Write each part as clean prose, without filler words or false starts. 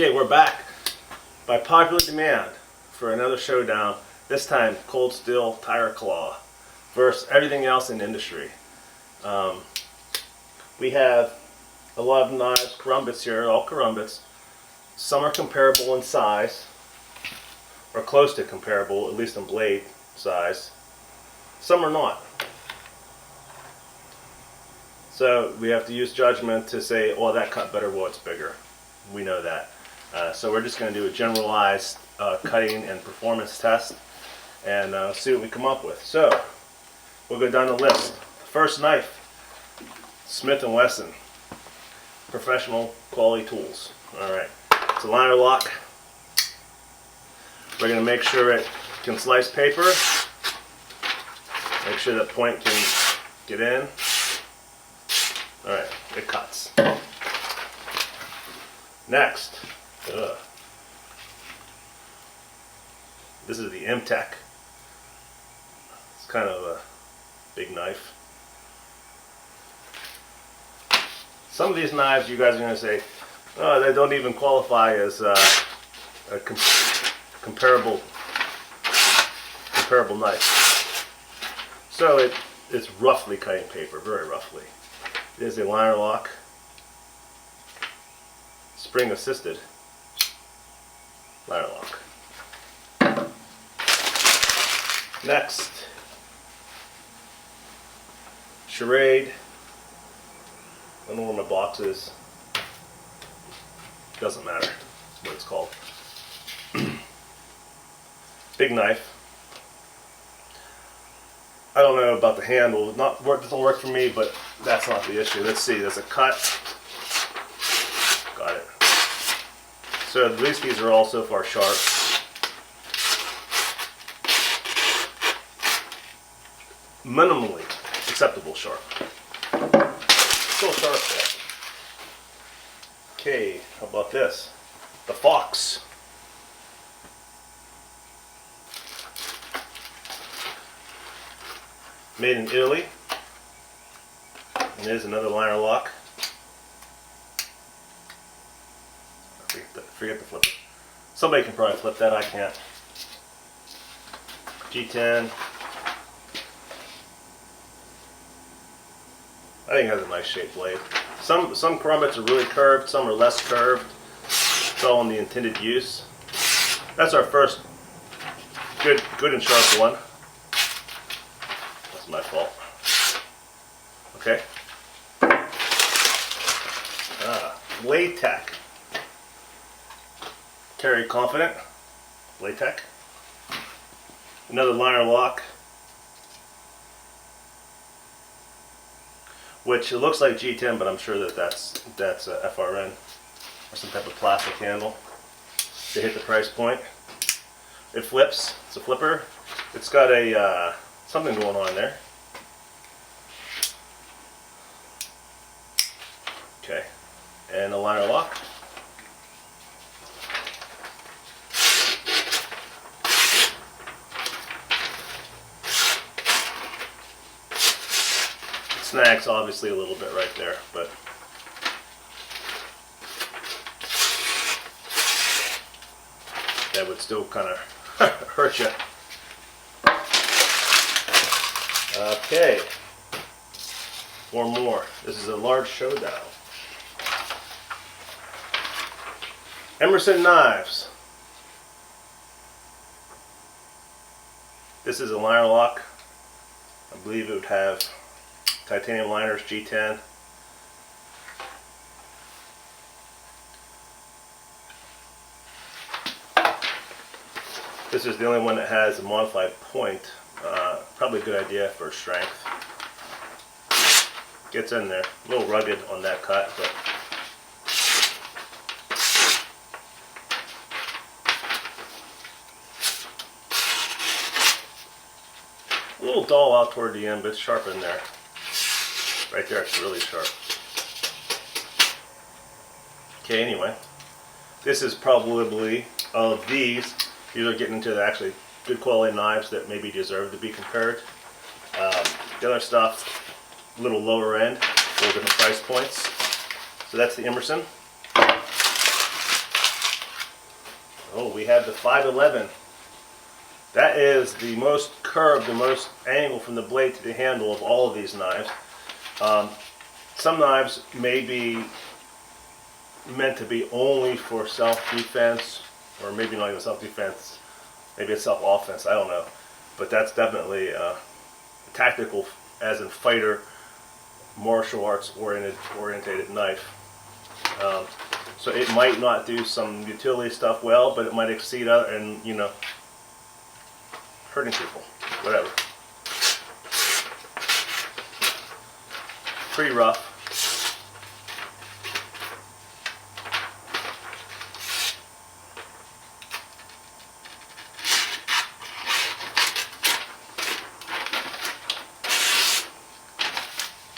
Okay, we're back by popular demand for another showdown. This time, cold steel tire claw versus everything else in the industry. We have a lot of knives, Karambits here, all Karambits. Some are comparable in size, or close to comparable, at least in blade size. Some are not. So we have to use judgment to say, well, that cut better, well, it's bigger. We know that. So we're just going to do a generalized cutting and performance test and see what we come up with. So we'll go down the list. First knife, Smith & Wesson, professional quality tools. All right, it's a liner lock. We're going to make sure it can slice paper. Make sure that point can get in. All right, it cuts. Next, this is the M-Tech. It's kind of a big knife. Some of these knives, you guys are going to say, oh, they don't even qualify as a comparable knife. So it's roughly cutting paper, very roughly. It is a liner lock, spring assisted liner lock. Next, Charade. I don't know where my box is. Doesn't matter. That's what it's called. Big knife. I don't know about the handle. Doesn't work for me, but that's not the issue. Let's see. There's a cut. Got it. So at least these are all so far sharp. Minimally acceptable sharp. Still sharp there. Okay, how about this? The Fox. Made in Italy. And there's another liner lock. Forget the flipper. Somebody can probably flip that, I can't. G10. I think it has a nice shaped blade. Some Karambits are really curved, some are less curved. It's all in the intended use. That's our first good and sharp one. That's my fault. Okay. Latex. Carry confident. Latex. Another liner lock, which it looks like G10, but I'm sure that's a FRN or some type of plastic handle to hit the price point. It flips. It's a flipper. It's got a something going on there. Okay, and a liner lock. Snags obviously a little bit right there, but that would still kind of hurt you. Okay, one more. This is a large showdown. Emerson knives. This is a liner lock. I believe it would have titanium liners, G10. This is the only one that has a modified point. Probably a good idea for strength. Gets in there. A little rugged on that cut, but a little dull out toward the end, but it's sharp in there. Right there, it's really sharp. Okay, anyway, this is probably of these are getting into the actually good quality knives that maybe deserve to be compared. The other stuff, a little lower end, a little different price points. So that's the Emerson. Oh, we have the 511. That is the most curved, the most angle from the blade to the handle of all of these knives. Some knives may be meant to be only for self-defense, or maybe not even self-defense, maybe it's self-offense, I don't know. But that's definitely a tactical, as in fighter, martial arts orientated knife. So it might not do some utility stuff well, but it might exceed other, and you know, hurting people, whatever. Pretty rough.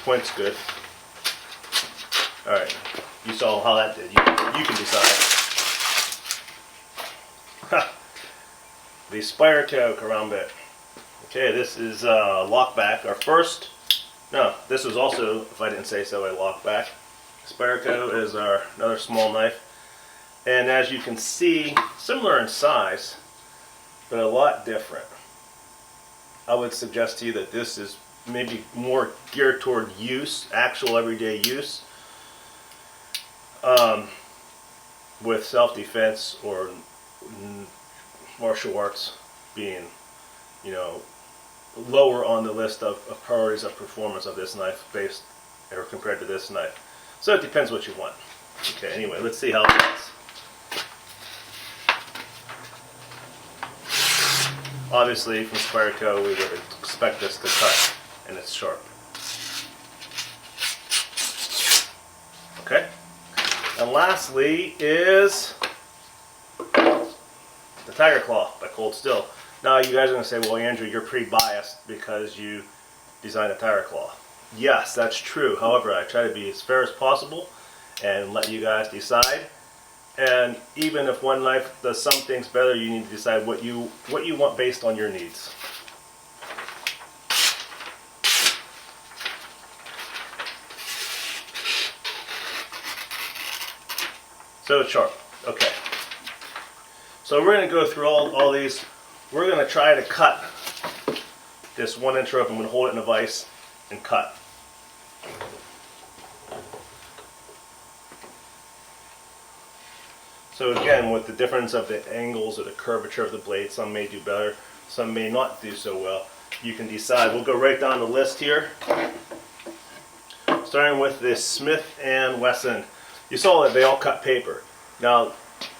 Point's good. Alright, you saw how that did. You can decide. The Spyderco Karambit. Okay, this is lockback. Our first, no, this was also, if I didn't say so, a lockback. Spyderco is another small knife. And as you can see, similar in size, but a lot different. I would suggest to you that this is maybe more geared toward use, actual everyday use, with self-defense or martial arts being, you know, lower on the list of priorities of performance of this knife based or compared to this knife. So it depends what you want. Okay, anyway, let's see how it cuts. Obviously, from Spyderco, we would expect this to cut, and it's sharp. Okay, and lastly is the Tiger Claw by Cold Steel. Now you guys are going to say, well, Andrew, you're pretty biased because you designed a Tiger Claw. Yes, that's true. However, I try to be as fair as possible and let you guys decide. And even if one knife does some things better, you need to decide what you want based on your needs. So it's sharp. Okay. So we're going to go through all these. We're going to try to cut this 1 inch rope. I'm going to hold it in a vise and cut. So again, with the difference of the angles or the curvature of the blade, some may do better, some may not do so well. You can decide. We'll go right down the list here. Starting with this Smith & Wesson. You saw that they all cut paper. Now,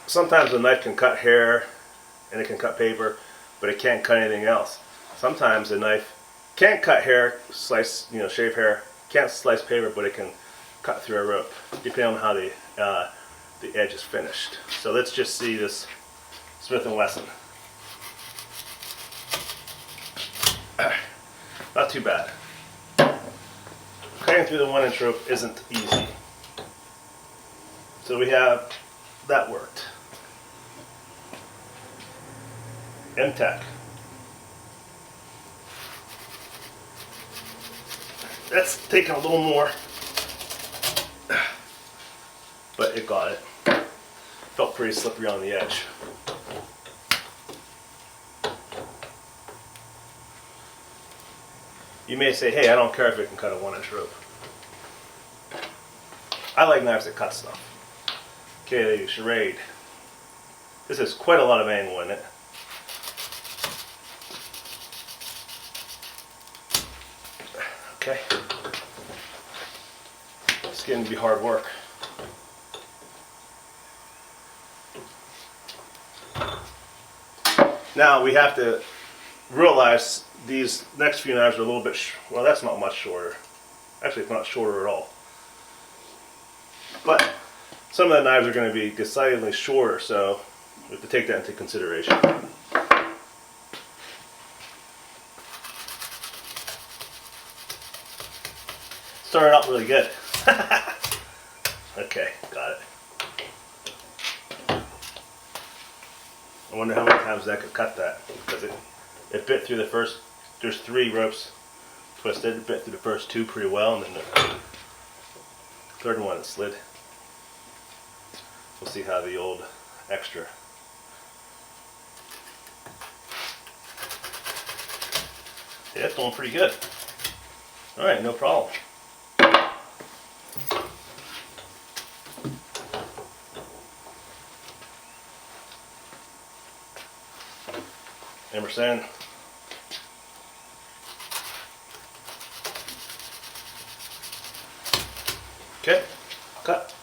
sometimes a knife can cut hair and it can cut paper, but it can't cut anything else. Sometimes a knife can't cut hair, slice, shave hair, can't slice paper, but it can cut through a rope, depending on how the edge is finished. So let's just see this Smith & Wesson. Not too bad. Cutting through the 1 inch rope isn't easy. So we have that worked. M-Tech. That's taking a little more, but it got it. Felt pretty slippery on the edge. You may say, hey, I don't care if it can cut a 1 inch rope. I like knives that cut stuff. Okay, the Charade. This has quite a lot of angle in it. Okay. It's getting to be hard work. Now we have to realize these next few knives are a little bit, well, that's not much shorter. Actually, it's not shorter at all. But some of the knives are going to be decidedly shorter, so we have to take that into consideration. Started out really good. Okay, got it. I wonder how many times I could cut that, because it bit through the first, there's 3 ropes twisted, it bit through the first 2 pretty well, and then the third one it slid. We'll see how the old extra Yeah, it's going pretty good. All right, no problem. Emerson. Okay, cut.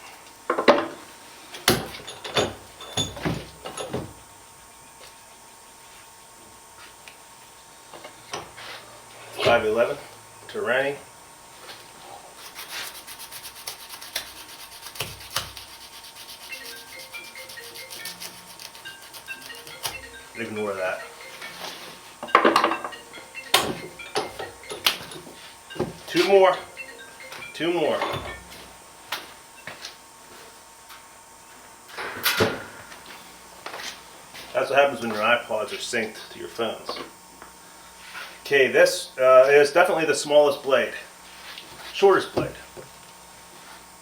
$5.11 to Rennie. Ignore that. Two more. That's what happens when your iPods are synced to your phones. Okay, this is definitely the smallest blade, shortest blade.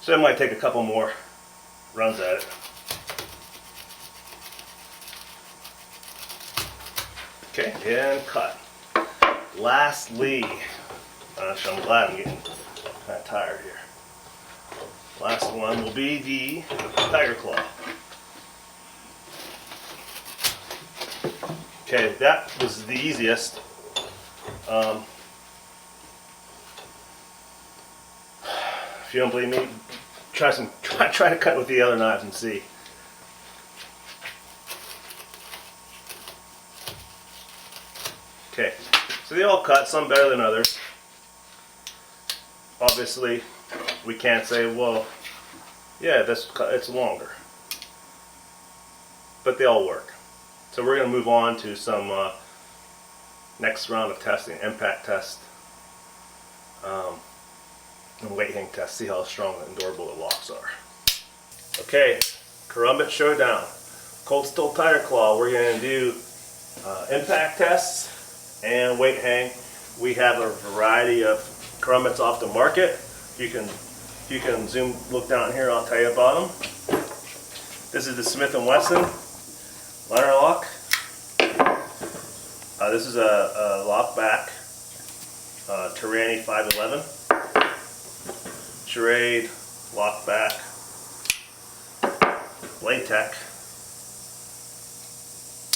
So it might take a couple more runs at it. Okay, and cut. Lastly, I'm glad I'm getting kind of tired here. Last one will be the Tiger Claw. Okay, that was the easiest. If you don't believe me, try to cut with the other knives and see. Okay, so they all cut, some better than others. Obviously, we can't say, well, yeah, it's longer. But they all work. So we're going to move on to some next round of testing, impact test, and weight hang test, see how strong and durable the locks are. Okay, Karambit Showdown. Cold Steel Tiger Claw, we're going to do impact tests and weight hang. We have a variety of Karambits off the market. You can zoom, look down here, I'll tell you about them. This is the Smith & Wesson liner lock. This is a lock back Tyranny 511. Charade lock back Blade Tech.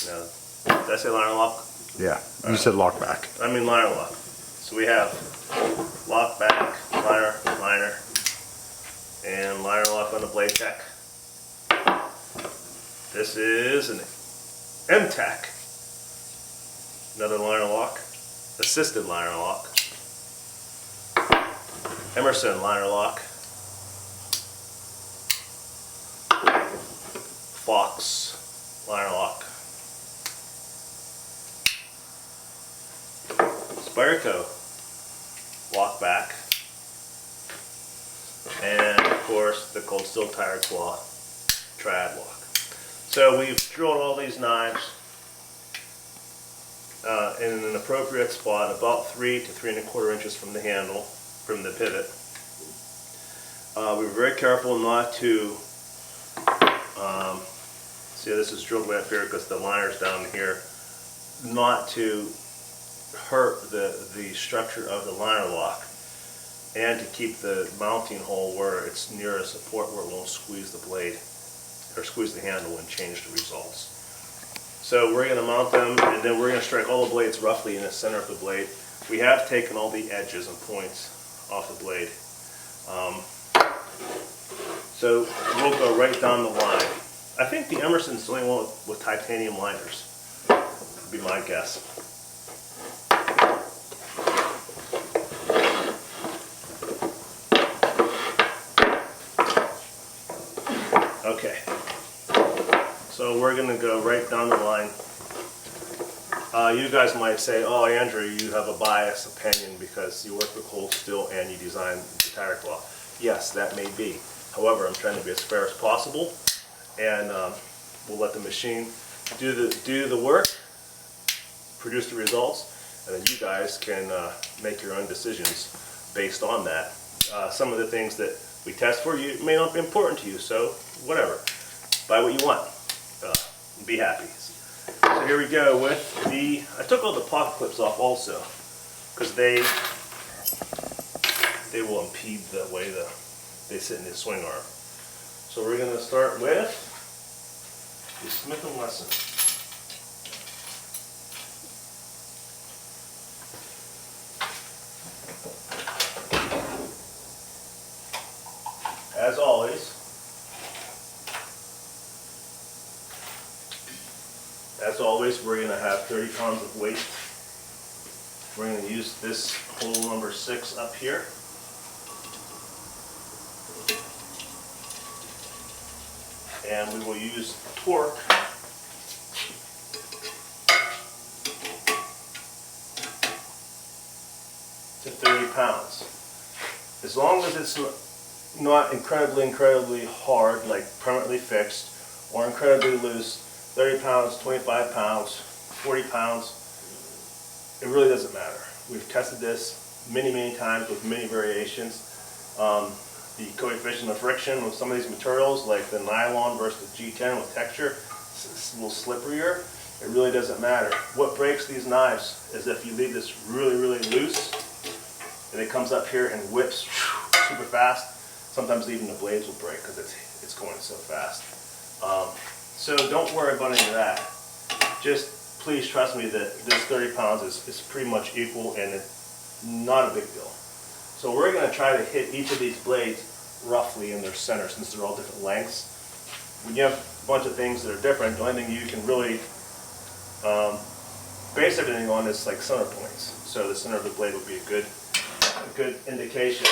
Did I say liner lock? Yeah, you said lock back. I mean liner lock. So we have lock back, liner, and liner lock on the Blade Tech. This is an M-Tech, another liner lock, assisted liner lock. Emerson liner lock. Fox liner lock. Spyderco lock back. And of course the Cold Steel Tiger Claw triad lock. So we've drilled all these knives in an appropriate spot, about 3 to 3 1/4 inches from the handle, from the pivot. We were very careful not to, see this is drilled way up here because the liner's down here, not to hurt the structure of the liner lock, and to keep the mounting hole where it's near a support where it won't squeeze the blade or squeeze the handle and change the results. So we're going to mount them, and then we're going to strike all the blades roughly in the center of the blade. We have taken all the edges and points off the blade. So we'll go right down the line. I think the Emerson's the only one with titanium liners, would be my guess. Okay, so we're going to go right down the line. You guys might say, oh Andrew, you have a biased opinion because you work with Cold Steel and you design the Tiger Claw. Yes, that may be. However, I'm trying to be as fair as possible, and we'll let the machine do the work, produce the results, and then you guys can make your own decisions based on that. Some of the things that we test for you may not be important to you, so whatever. Buy what you want. Be happy. So here we go with the, I took all the pocket clips off also. because they will impede the way they sit in the swing arm. So we're going to start with the Smith & Wesson. As always, we're going to have 30 pounds of weight. We're going to use this hole number 6 up here. And we will use torque to 30 pounds. As long as it's not incredibly hard, like permanently fixed, or incredibly loose, 30 pounds, 25 pounds, 40 pounds, it really doesn't matter. We've tested this many times with many variations. The coefficient of friction with some of these materials, like the nylon versus the G10 with texture, it's a little slipperier. It really doesn't matter. What breaks these knives is if you leave this really loose, and it comes up here and whips super fast. Sometimes even the blades will break because it's going so fast. So don't worry about any of that. Just please trust me that this 30 pounds is pretty much equal, and it's not a big deal. So we're going to try to hit each of these blades roughly in their center, since they're all different lengths. When you have a bunch of things that are different, the only thing you can really base everything on is like center points. So the center of the blade would be a good indication.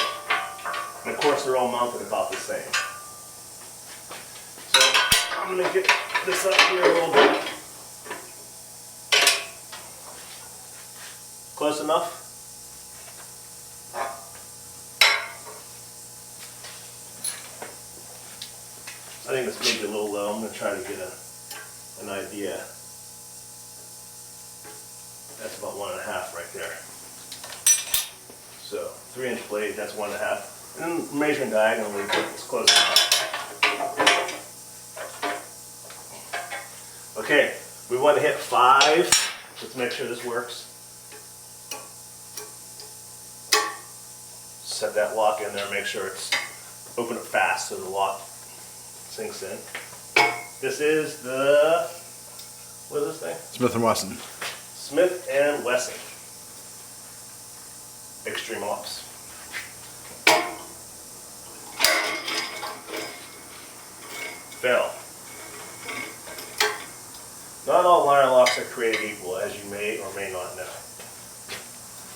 And of course, they're all mounted about the same. So I'm going to get this up here a little bit. Close enough? I think this may be a little low. I'm going to try to get an idea. That's about 1.5 right there. So 3-inch blade, that's 1.5. And then measuring diagonally, it's close enough. Okay, we want to hit 5. Let's make sure this works. Set that lock in there, make sure it's open it fast so the lock sinks in. This is the, what is this thing? Smith & Wesson. Smith & Wesson Extreme Ops. Fail. Not all liner locks are created equal, as you may or may not know.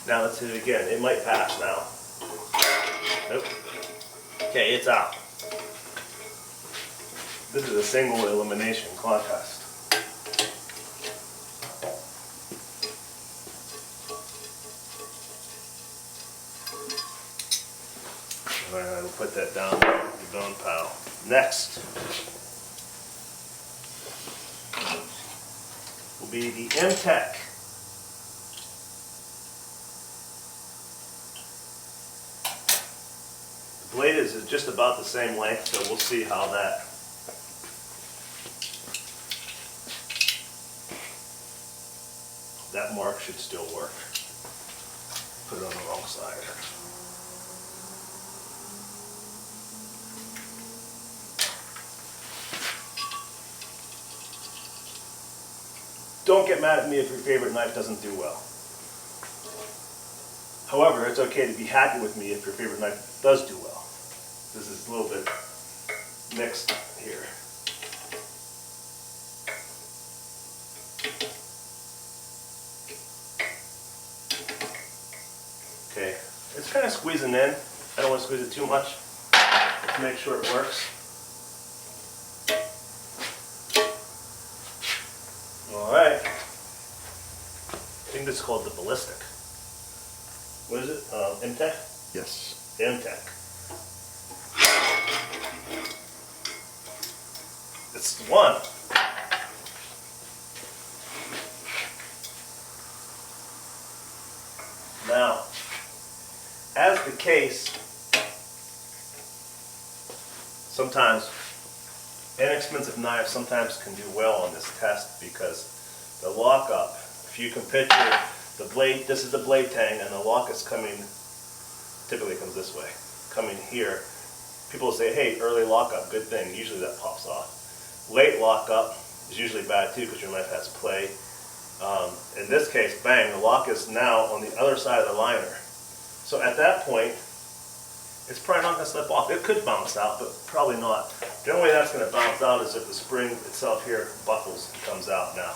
Now let's hit it again. It might pass now. Nope. Okay, it's out. This is a single elimination contest. I'm going to put that down there with the bone pile. Next will be the M-Tech. The blade is just about the same length, so we'll see how that mark should still work. Put it on the wrong side. Don't get mad at me if your favorite knife doesn't do well. However, it's okay to be happy with me if your favorite knife does do well. This is a little bit mixed here. Okay, it's kind of squeezing in. I don't want to squeeze it too much. Let's make sure it works. Alright. I think this is called the ballistic. What is it? M-Tech? Yes. M-Tech. It's the one. Now, as the case, sometimes inexpensive knives sometimes can do well on this test because the lockup, if you can picture The blade, this is the blade tang, and the lock is coming, typically comes this way, coming here. People say, hey, early lockup, good thing. Usually that pops off. Late lockup is usually bad too because your knife has play. In this case, bang, the lock is now on the other side of the liner. So at that point, it's probably not going to slip off. It could bounce out, but probably not. The only way that's going to bounce out is if the spring itself here buckles and comes out now.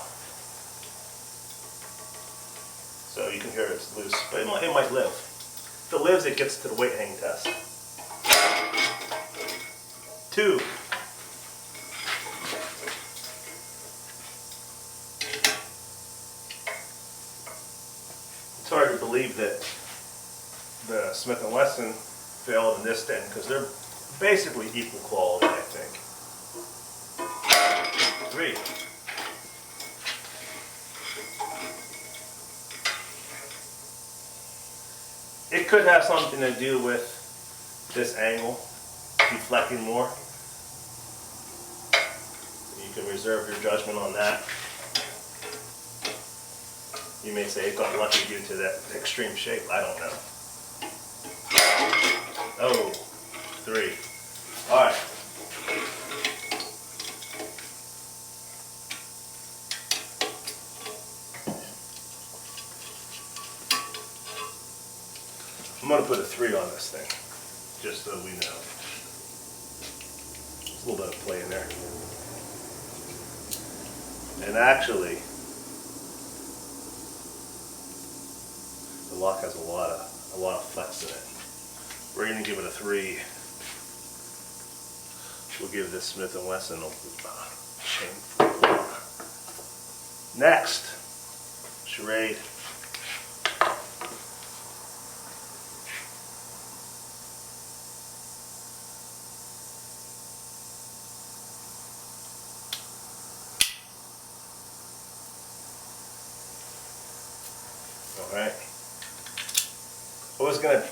So you can hear it's loose, but it might live. If it lives, it gets to the weight hang test. 2. It's hard to believe that the Smith & Wesson failed in this thing because they're basically equal quality, I think. 3. It could have something to do with this angle deflecting more. You can reserve your judgment on that. You may say it got lucky due to that extreme shape. I don't know. Oh, 3. All right. I'm going to put a 3 on this thing, just so we know. There's a little bit of play in there. And actually, the lock has a lot of flex in it. We're going to give it a 3. We'll give this Smith & Wesson a chain 4. Next, charade. All right.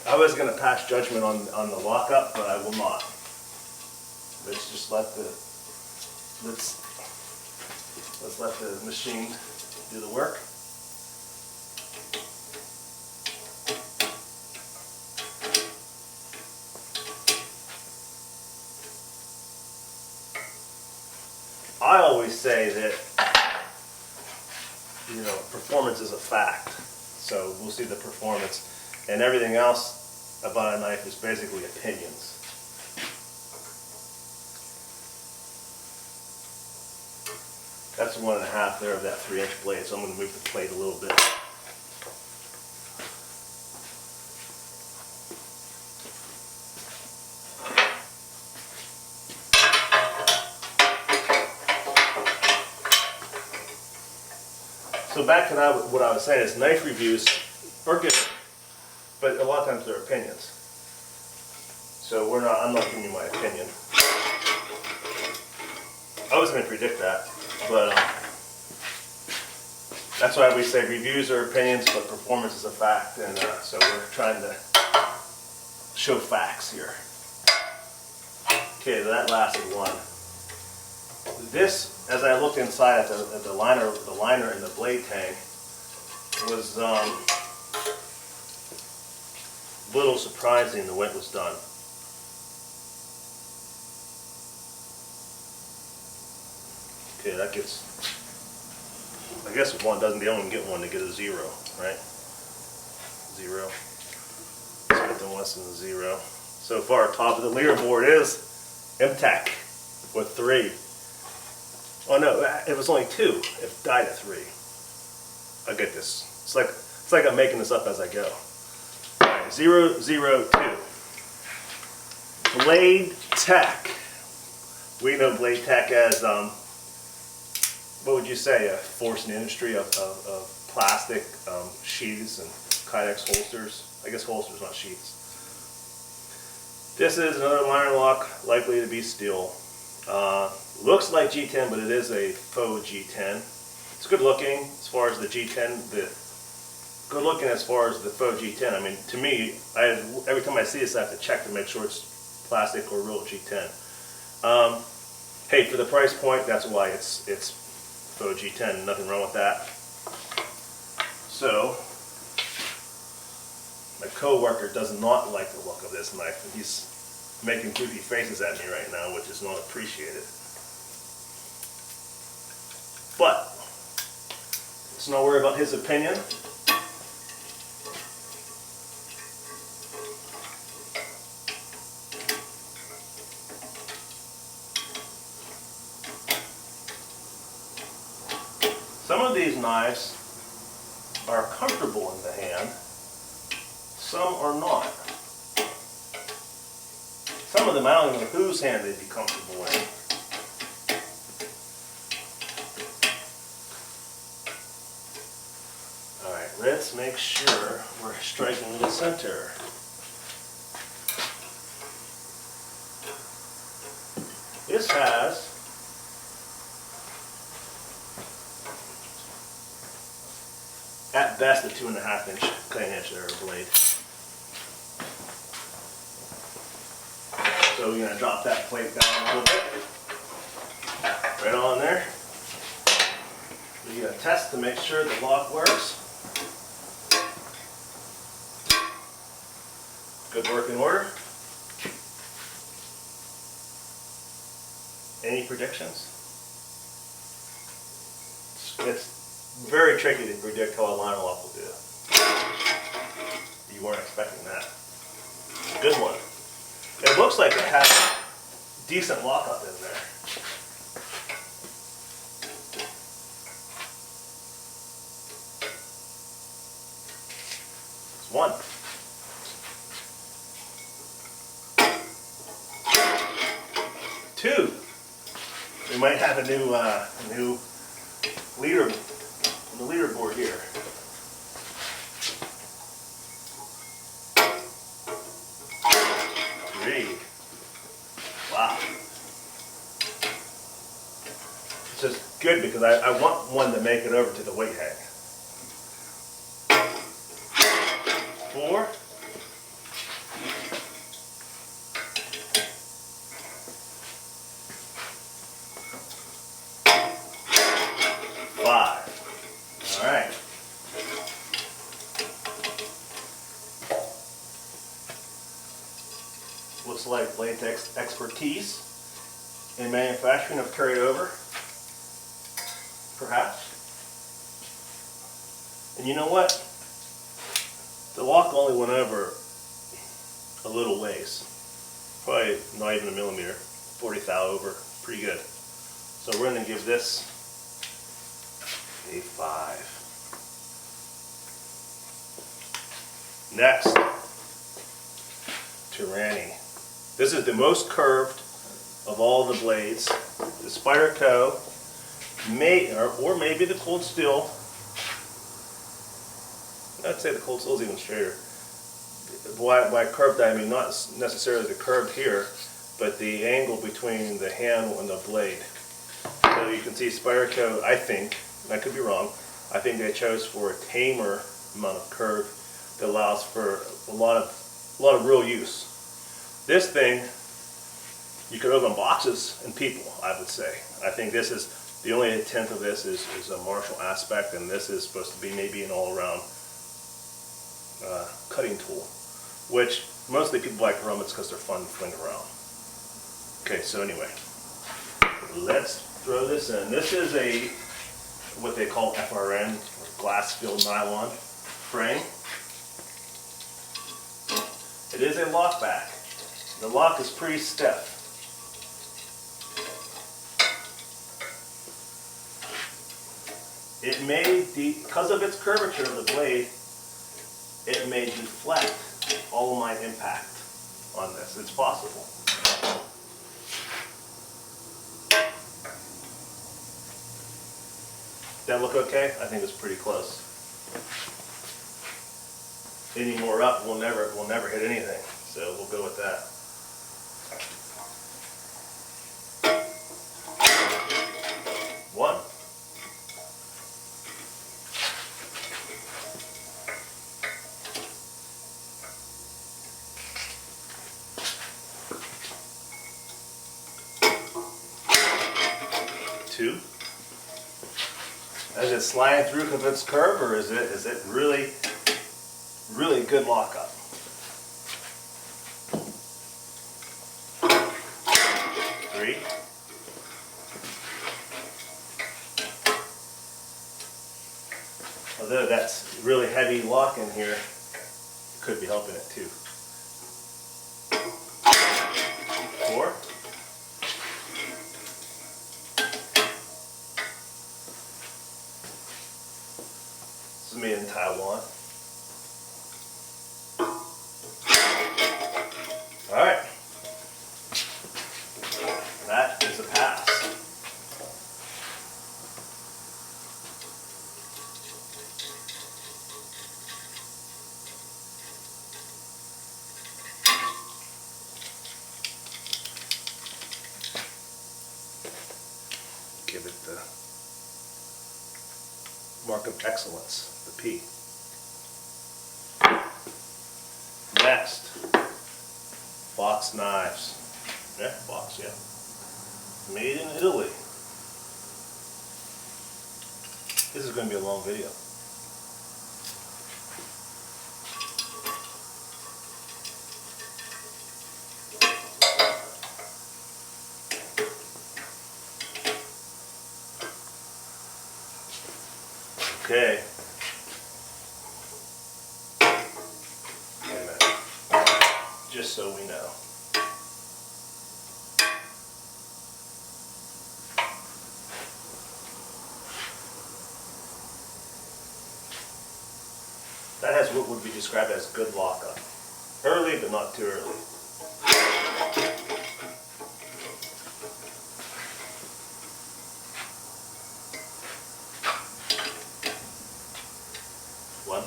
I was gonna pass judgment on the lockup, but I will not. Let's just let the machine do the work. I always say that, you know, performance is a fact. So we'll see the performance, and everything else about a knife is basically opinions. That's 1.5 there of that 3-inch blade, so I'm going to move the plate a little bit. So back to what I was saying is knife reviews are good, but a lot of times they're opinions. So I'm not giving you my opinion. I was going to predict that, but that's why we say reviews are opinions, but performance is a fact, and so we're trying to show facts here. Okay, that lasted 1. This, as I looked inside at the liner and the blade tang, was a little surprising the way it was done. Okay, that gets, I guess if one doesn't, they don't get one, they get a 0, right? 0. Smith & Wesson 0. So far, top of the leaderboard is MTech with 3. Oh no, it was only 2. It died at 3. I get this. It's like I'm making this up as I go. All right, 0, 0, 2. Blade Tech. We know Blade Tech as what would you say, a force in the industry of plastic sheaths and Kydex holsters. I guess holsters, not sheaths. This is another liner lock, likely to be steel. Looks like G10, but it is a faux G10. It's good looking as far as the G10. Good looking as far as the faux G10. I mean, to me, every time I see this, I have to check to make sure it's plastic or real G10. Hey, for the price point, that's why it's faux G10. Nothing wrong with that. So My co-worker does not like the look of this knife, and he's making goofy faces at me right now, which is not appreciated. But let's not worry about his opinion. Some of these knives are comfortable in the hand, some are not. Some of them, I don't even know whose hand they'd be comfortable in. Alright, let's make sure we're striking the center. This has at best a 2.5 inch cutting edge there, blade. So we're going to drop that plate down a little bit. Right on there. We're going to test to make sure the lock works. Good working order. Any predictions? It's very tricky to predict how a line lock will do. You weren't expecting that. Good one. It looks like it has decent lockup in there. It's one. Two. We might have a new leaderboard here. Three. Wow. It's just good because I want one to make it over to the weight hang. Four. Five. All right. Looks like latex expertise in manufacturing have carried over, perhaps. And you know what? The lock only went over a little ways, probably not even a millimeter, 40 thou over, pretty good. So we're going to give this a 5. Next, Tyranny. This is the most curved of all the blades. The Spyderco, or maybe the Cold Steel. I'd say the Cold Steel is even straighter. By curved I mean not necessarily the curve here, but the angle between the handle and the blade. So you can see Spyderco, I think, and I could be wrong, I think they chose for a tamer amount of curve that allows for a lot of real use. This thing, you could open boxes and people, I would say. I think this is, the only intent of this is a martial aspect, and this is supposed to be maybe an all-around cutting tool, which mostly people like Karambits because they're fun to fling around. Okay, so anyway, let's throw this in. This is a, what they call FRN, glass-filled nylon frame. It is a lock back. The lock is pretty stiff. It may, because of its curvature of the blade, it may deflect all of my impact on this. It's possible. That look okay? I think it's pretty close. Any more up, we'll never hit anything. So we'll go with that. One. Two. Is it sliding through because it's curved, or is it really really good lockup. Three. Although that's really heavy lock in here, it could be helping it too. Four. This is made in Taiwan. All right. That is a pass. Give it the mark of excellence, the P. Next, box knives. Yeah, box, yeah. Made in Italy. This is going to be a long video. Okay. Wait a minute. Just so we know. That has what would be described as good lockup. Early, but not too early. One.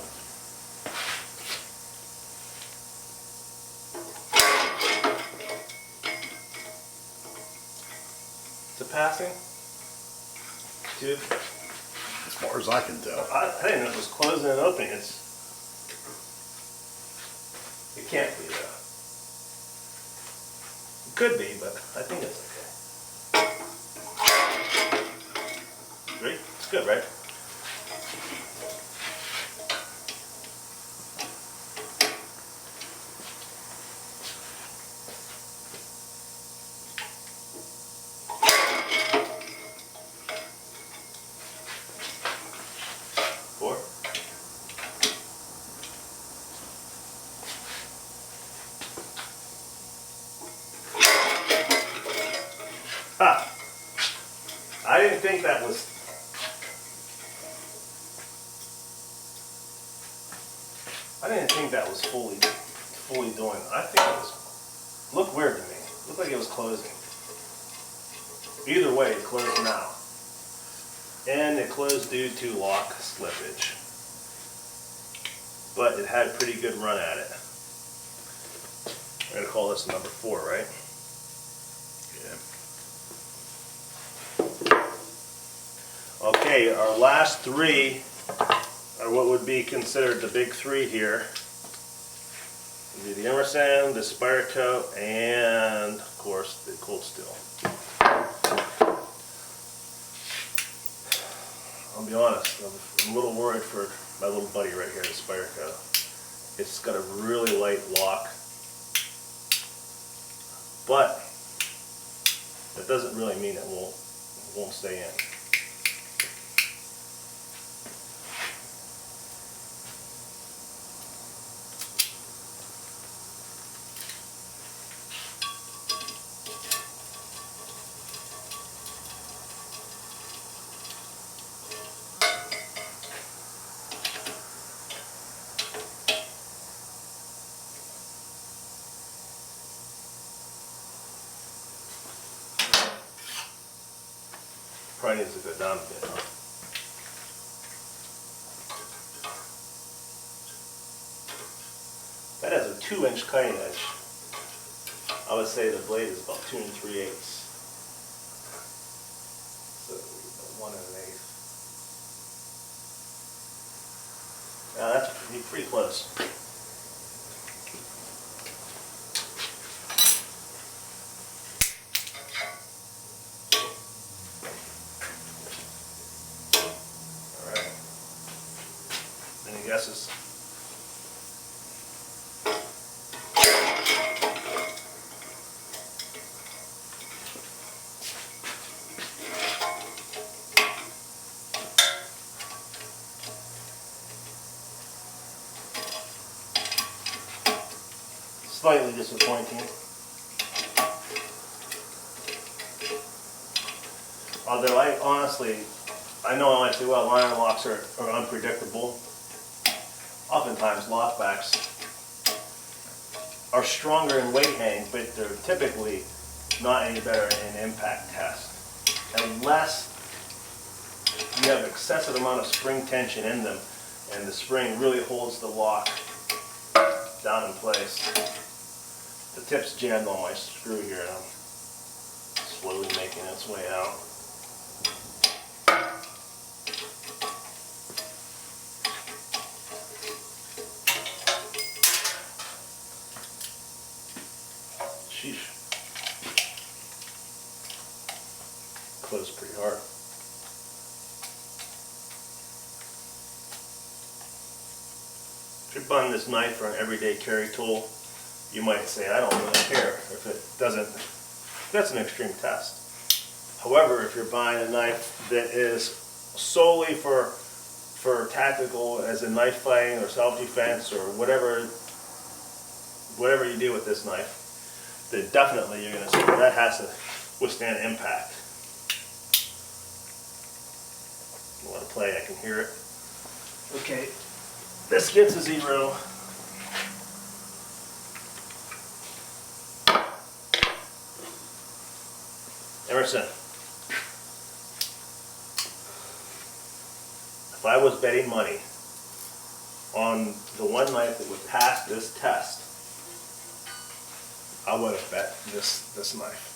Is it passing? Two. As far as I can tell. I didn't know it was closing and opening. It can't be though. It could be, but I think it's okay. Three? It's good, right? Four. Ha! I didn't think that was. I didn't think that was fully doing. I think it was. Looked weird to me. Looked like it was closing. Either way, it closed now. And it closed due to lock slippage. But it had a pretty good run at it. I'm going to call this number 4, right? Yeah. Okay, our last 3 are what would be considered the big 3 here. Would be the Emerson, the Spyderco, and of course the Cold Steel. I'll be honest, I'm a little worried for my little buddy right here, the Spyderco. It's got a really light lock, but that doesn't really mean it won't stay in. Probably needs to go down a bit, huh? That has a 2-inch cutting edge. I would say the blade is about 2 3/8. So 1 1/8. Now that's pretty close. Guesses. slightly disappointing. Although I know I might say, well, liner locks are unpredictable. Oftentimes lockbacks are stronger in weight hang, but they're typically not any better in impact test. Unless you have excessive amount of spring tension in them and the spring really holds the lock down in place. The tip's jammed on my screw here and I'm slowly making its way out. Sheesh. Closed pretty hard. If you're buying this knife for an everyday carry tool, you might say, I don't really care if it doesn't. That's an extreme test. However, if you're buying a knife that is solely for tactical, as in knife fighting or self-defense or whatever you do with this knife, then definitely you're going to see that has to withstand impact. A lot of play, I can hear it. Okay, this gets a 0. Emerson, if I was betting money on the one knife that would pass this test, I would have bet this knife.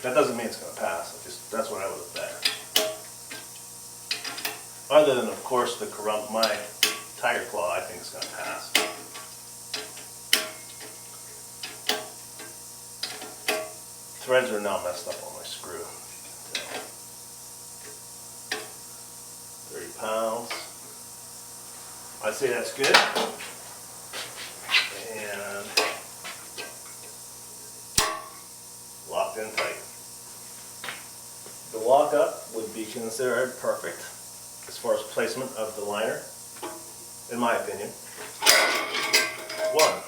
That doesn't mean it's going to pass. That's what I would have bet. Other than, of course, my Tiger Claw, I think is going to pass. Threads are now messed up on my screw. 30 pounds. I'd say that's good. And locked in tight. The lockup would be considered perfect as far as placement of the liner, in my opinion. 1.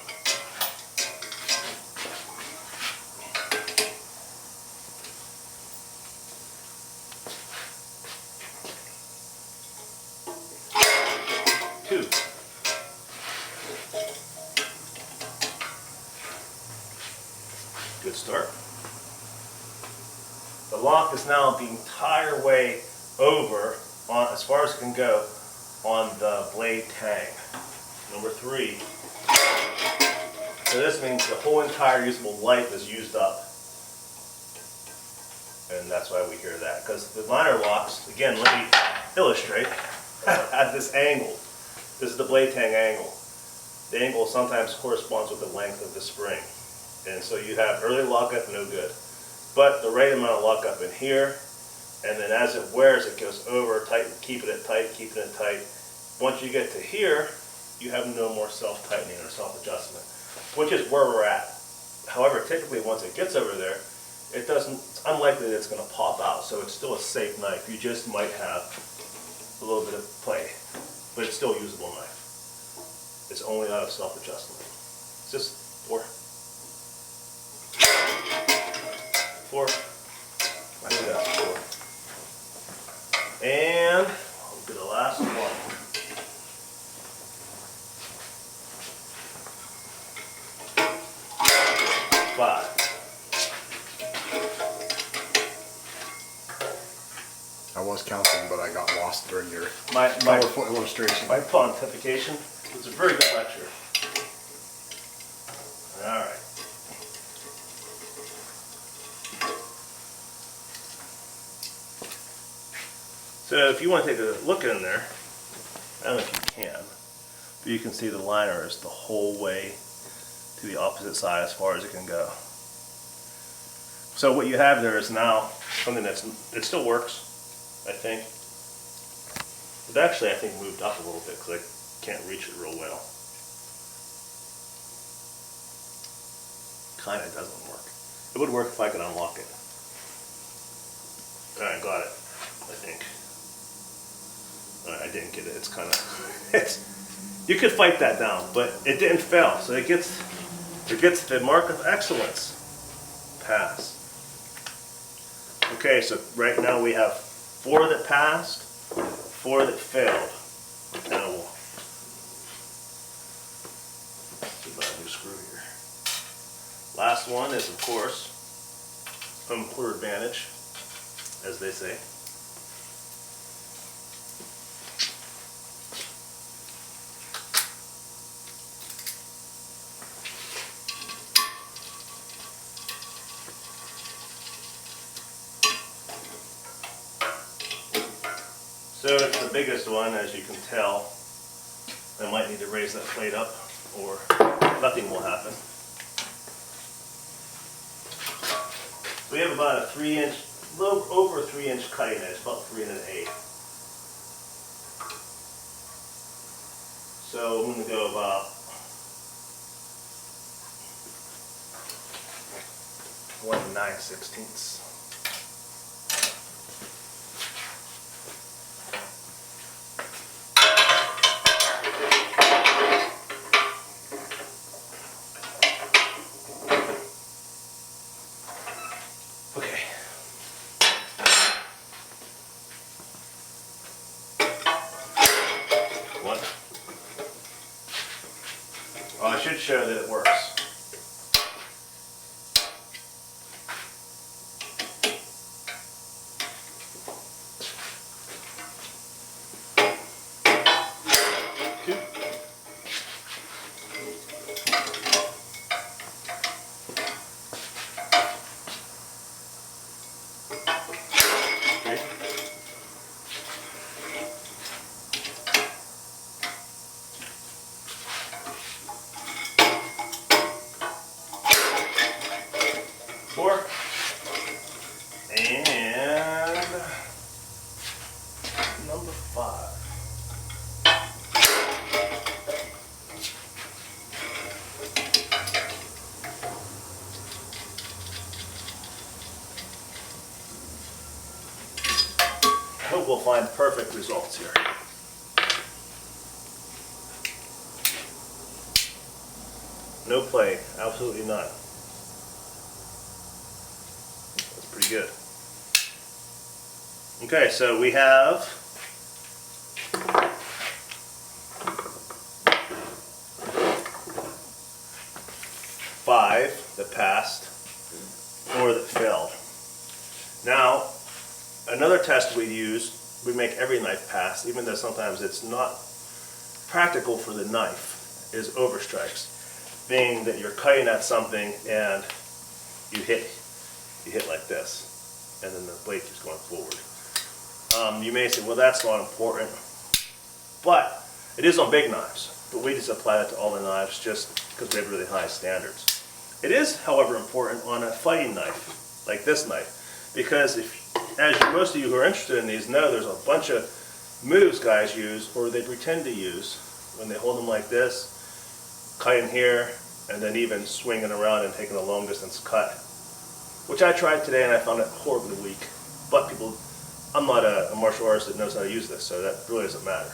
2. Good start. The lock is now the entire way over, as far as it can go, on the blade tang. Number 3. So this means the whole entire usable life is used up. And that's why we hear that. Because the liner locks, again, let me illustrate, at this angle. This is the blade tang angle. The angle sometimes corresponds with the length of the spring. And so you have early lockup, no good. But the right amount of lockup in here, and then as it wears, it goes over, keeping it tight. Once you get to here, you have no more self-tightening or self-adjustment, which is where we're at. However, typically once it gets over there, it's unlikely that it's going to pop out, so it's still a safe knife. You just might have a little bit of play, but it's still a usable knife. It's only out of self-adjustment. It's just 4. 4. I think that's 4. And I'll do the last one. 5. I was counting, but I got lost during your My powerful illustration. My pontification was a very good lecture. All right. So if you want to take a look in there, I don't know if you can, but you can see the liner is the whole way to the opposite side as far as it can go. So what you have there is now something it still works, I think. It actually, I think, moved up a little bit because I can't reach it real well. Kind of doesn't work. It would work if I could unlock it. Alright, got it, I think. Alright, I didn't get it. It's kind of, you could fight that down, but it didn't fail. So it gets the mark of excellence. Pass. Okay, so right now we have 4 that passed, 4 that failed. Now we'll see if I can screw here. Last one is, of course, home court advantage, as they say. So it's the biggest one, as you can tell. I might need to raise that plate up, or nothing will happen. We have about a 3-inch, little over a 3-inch cutting edge, about 3 1/8. So I'm going to go about 1 9/16. Okay. One. Oh, I should show that it works. Two. Four. And number 5. I hope we'll find perfect results here. No play, absolutely none. That's pretty good. Okay, so we have 5 that passed, 4 that failed. Now, another test we use, we make every knife pass, even though sometimes it's not practical for the knife, is overstrikes. Being that you're cutting at something and you hit like this, and then the blade keeps going forward. You may say, well, that's not important, but it is on big knives. But we just apply that to all the knives just because we have really high standards. It is, however, important on a fighting knife, like this knife, because most of you who are interested in these know, there's a bunch of moves guys use, or they pretend to use, when they hold them like this, cutting here, and then even swinging around and taking a long distance cut, which I tried today and I found it horribly weak. But I'm not a martial artist that knows how to use this, so that really doesn't matter.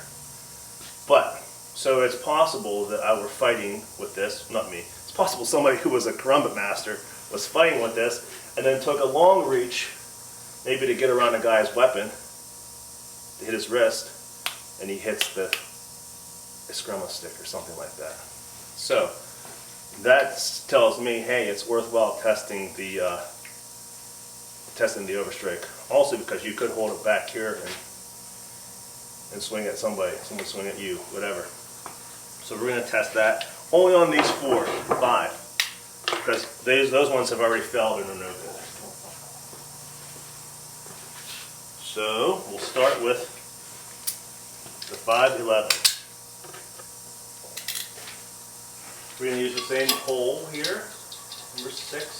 But, so it's possible that I were fighting with this, not me, it's possible somebody who was a Karambit master was fighting with this, and then took a long reach, maybe to get around a guy's weapon, to hit his wrist, and he hits the scrumma stick or something like that. So, that tells me, hey, it's worthwhile testing the overstrike. Also, because you could hold it back here and swing at somebody swing at you, whatever. So we're going to test that only on these 5, because those ones have already failed and are no good. So we'll start with the 511. We're going to use the same hole here, number 6.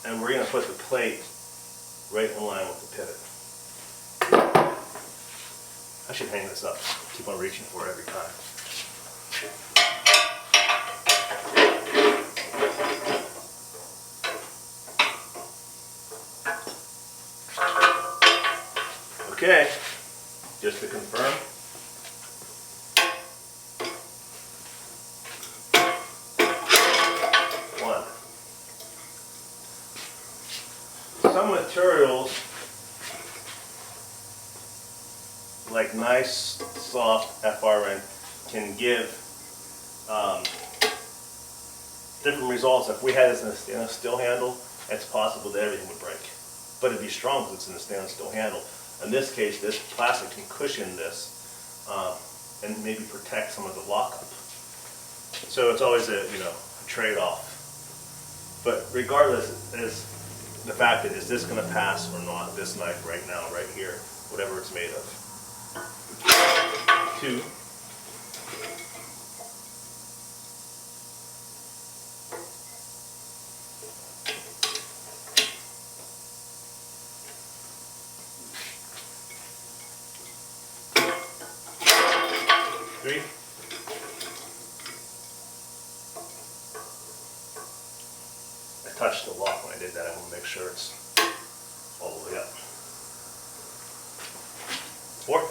And we're going to put the plate right in line with the pivot. I should hang this up, keep on reaching for it every time. Okay, just to confirm. One. Some materials, like nice, soft FRN, can give different results. If we had this in a stainless steel handle, it's possible that everything would break. But it'd be strong because it's in a stainless steel handle. In this case, this plastic can cushion this and maybe protect some of the lockup. So it's always a trade-off. But regardless, is the fact that is this going to pass or not? This knife right now, right here, whatever it's made of. 2. Three. I touched the lock when I did that. I want to make sure it's all the way up. 4.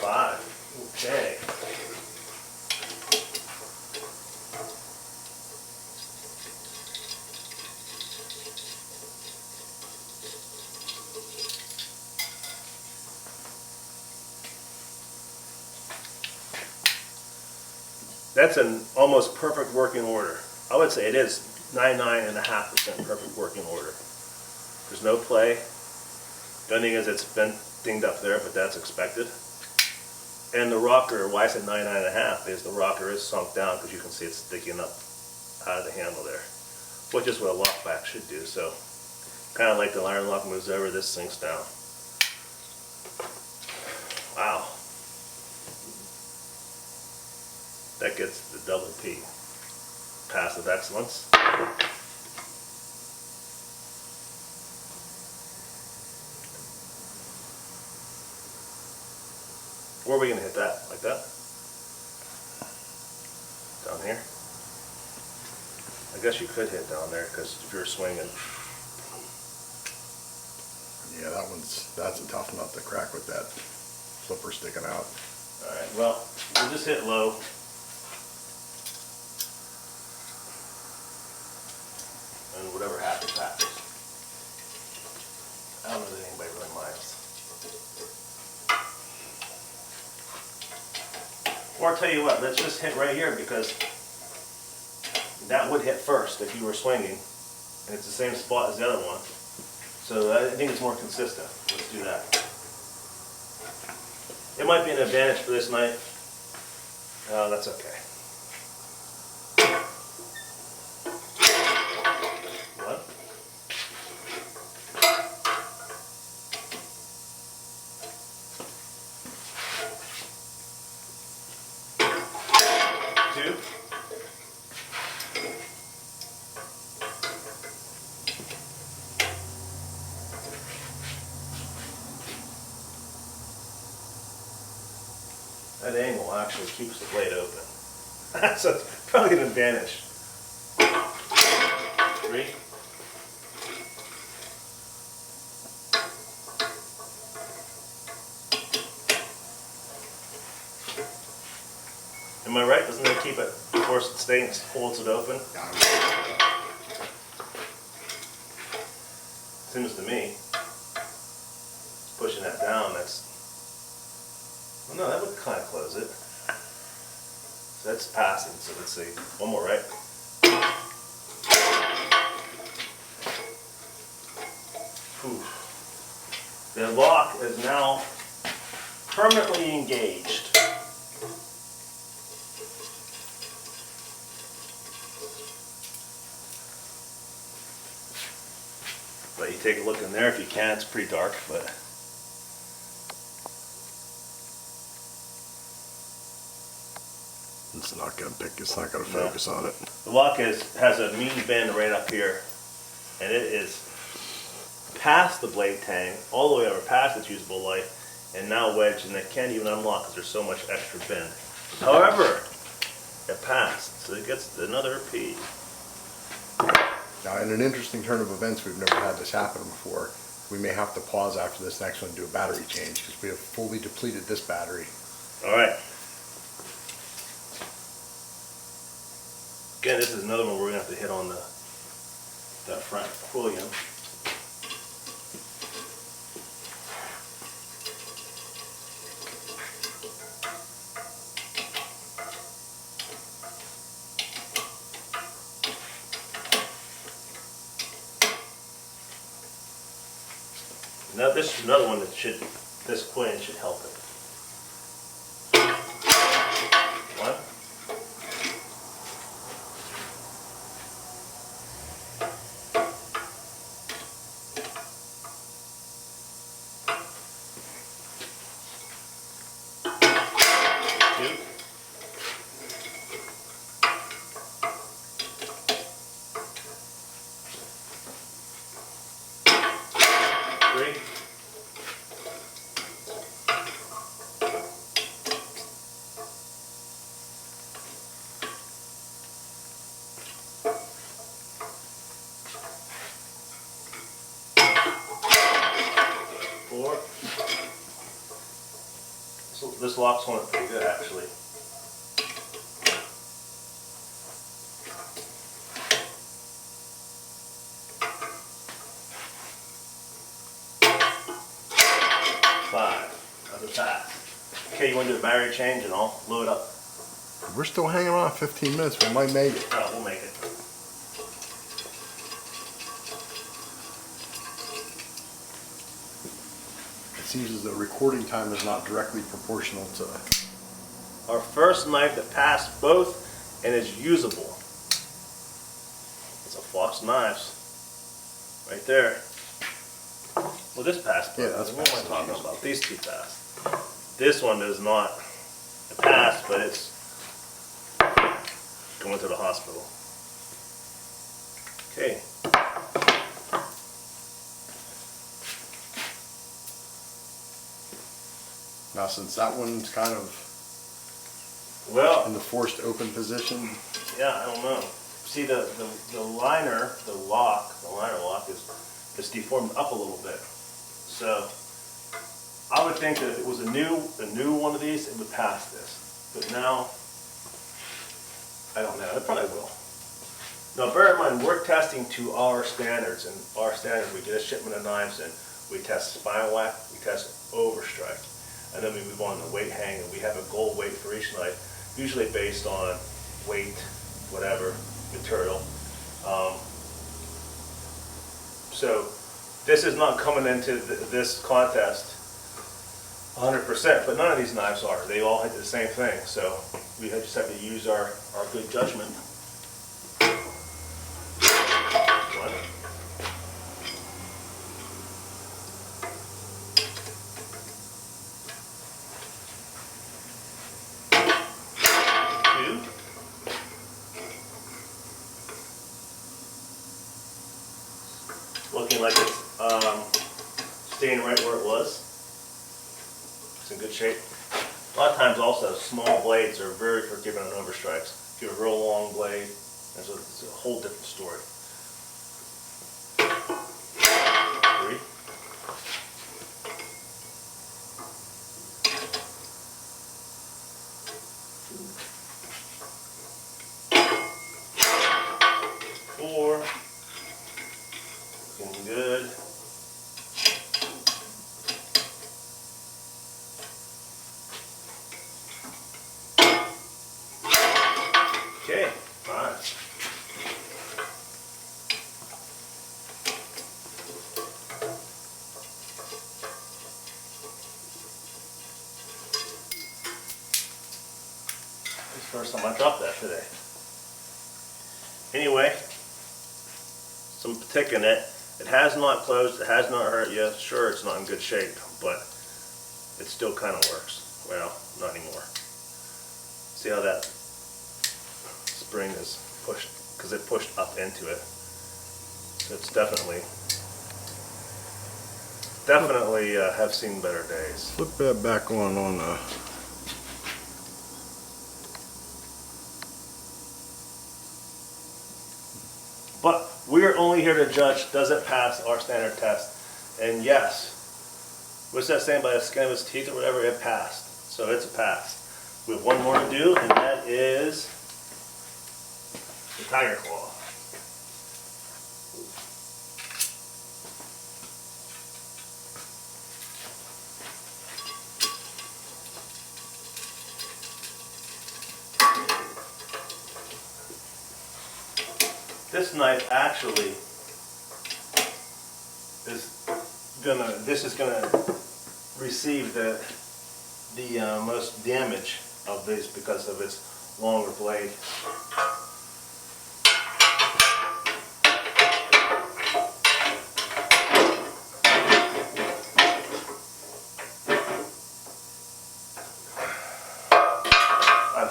5. Okay. That's an almost perfect working order. I would say it is 99.5% perfect working order. There's no play. The only thing is it's been dinged up there, but that's expected. And the rocker, why I said 99.5 is the rocker is sunk down because you can see it's sticking up out of the handle there, which is what a lock back should do. So kind of like the iron lock moves over, this sinks down. Wow. That gets the double P. Pass of excellence. Where are we going to hit that? Like that? Down here? I guess you could hit down there because if you're swinging. Yeah, that's a tough nut to crack with that flipper sticking out. Alright, well, we'll just hit low. And whatever happens, happens. I don't know that anybody really minds. Or I'll tell you what, let's just hit right here because that would hit first if you were swinging. And it's the same spot as the other one. So I think it's more consistent. Let's do that. It might be an advantage for this knife. That's okay. 1. 2. 'That angle actually keeps the blade open. So it's probably an advantage. 3. Am I right? Doesn't that keep it, force it staying, holds it open? Seems to me. Pushing that down, that's, well, no, that would kind of close it. So that's passing, so let's see. One more, right? Ooh. The lock is now permanently engaged. But you take a look in there if you can. It's pretty dark, but it's not going to focus on it. the lock has a mean bend right up here, and it is past the blade tang, all the way over past its usable life, and now wedged, and it can't even unlock because there's so much extra bend. However, it passed, so it gets another P. Now, in an interesting turn of events, we've never had this happen before. We may have to pause after this next one and do a battery change because we have fully depleted this battery. All right. Again, this is another one we're gonna have to hit on that front quillion. Now this is another one that this quillion should help it. One. Two. Three. Four. This locks on it pretty good, actually. Five. That's a pass. Okay, you want to do a battery change and I'll load up? We're still hanging on 15 minutes. We might make it. Oh, we'll make it. It seems as though recording time is not directly proportional to... Our first knife that passed both and is usable. It's a Fox Knives. Right there. Well, this passed both. Yeah, that's what am I passed. talking about? These two passed. This one does not. It passed, but it's going to the hospital. Okay. Now, since that one's kind of in Well, the forced open position, yeah, I don't know. See, the liner lock is deformed up a little bit. So I would think that if it was a new one of these, it would pass this. But now, I don't know. It probably will. Now, bear in mind, we're testing to our standards, and our standards, we get a shipment of knives and we test spinal whack, we test overstrike, and then we move on to weight hang, and we have a goal weight for each knife, usually based on weight, whatever, material. So this is not coming into this contest 100%, but none of these knives are. They all hit the same thing, so we just have to use our good judgment. One. Two. Looking like it's staying right where it was. It's in good shape. A lot of times also, small blades are very forgiving on overstrikes. If you have a real long blade, it's a whole different story. Three. Four. Looking good. Okay, fine. This is the first time I dropped that today. Anyway, some tick in it. It has not closed, it has not hurt yet. Sure, it's not in good shape, but it still kind of works. Well, not anymore. See how that spring is pushed, because it pushed up into it. So it's definitely definitely have seen better days. Flip that back on the. But we're only here to judge, does it pass our standard test? And yes, what's that saying, by the skin of his teeth or whatever, it passed. So it's a pass. We have one more to do, and that is the tiger claw. This knife actually this is gonna receive the most damage of this because of its longer blade.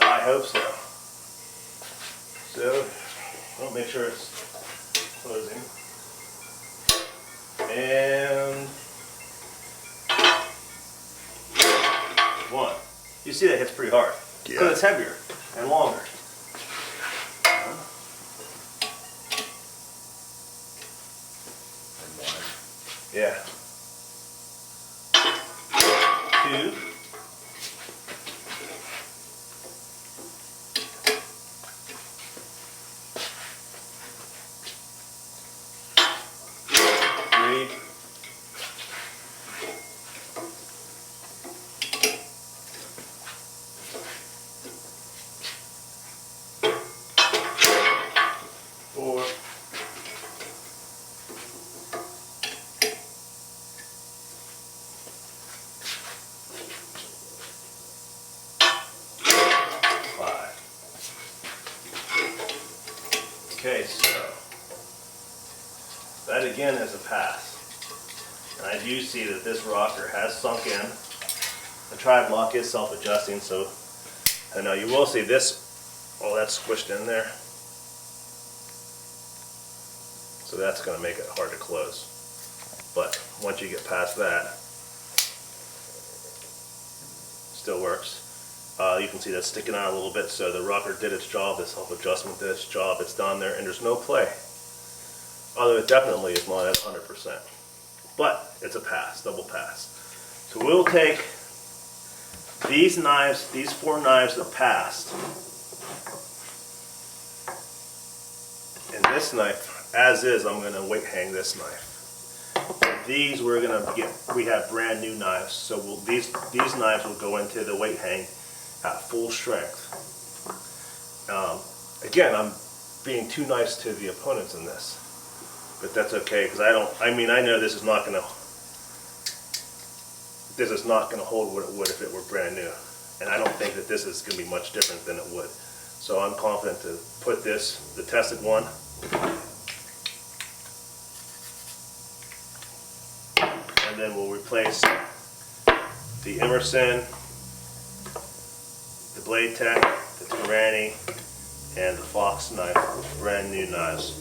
I hope so. So, I'll make sure it's closing. And one. You see that hits pretty hard. Because Yeah. it's heavier and longer. Yeah. Two. Three. Four. Five. Okay, so that again is a pass. And I do see that this rocker has sunk in. The tri block is self-adjusting, so I know you will see this, oh, that's squished in there. So that's going to make it hard to close. But once you get past that, still works. You can see that's sticking out a little bit, so the rocker did its job, the self-adjustment did its job, it's down there, and there's no play. Although it definitely is not at 100%. But it's a pass, double pass. So we'll take these knives, these four knives that passed, and this knife, as is, I'm going to weight hang this knife. These we're going to get, we have brand new knives, so these knives will go into the weight hang at full strength. Again, I'm being too nice to the opponents in this, but that's okay, because I know this is not going to hold what it would if it were brand new, and I don't think that this is going to be much different than it would. So I'm confident to put this, the tested one, and then we'll replace the Emerson, the Blade Tech, the Tyranny, and the Fox knife with brand new knives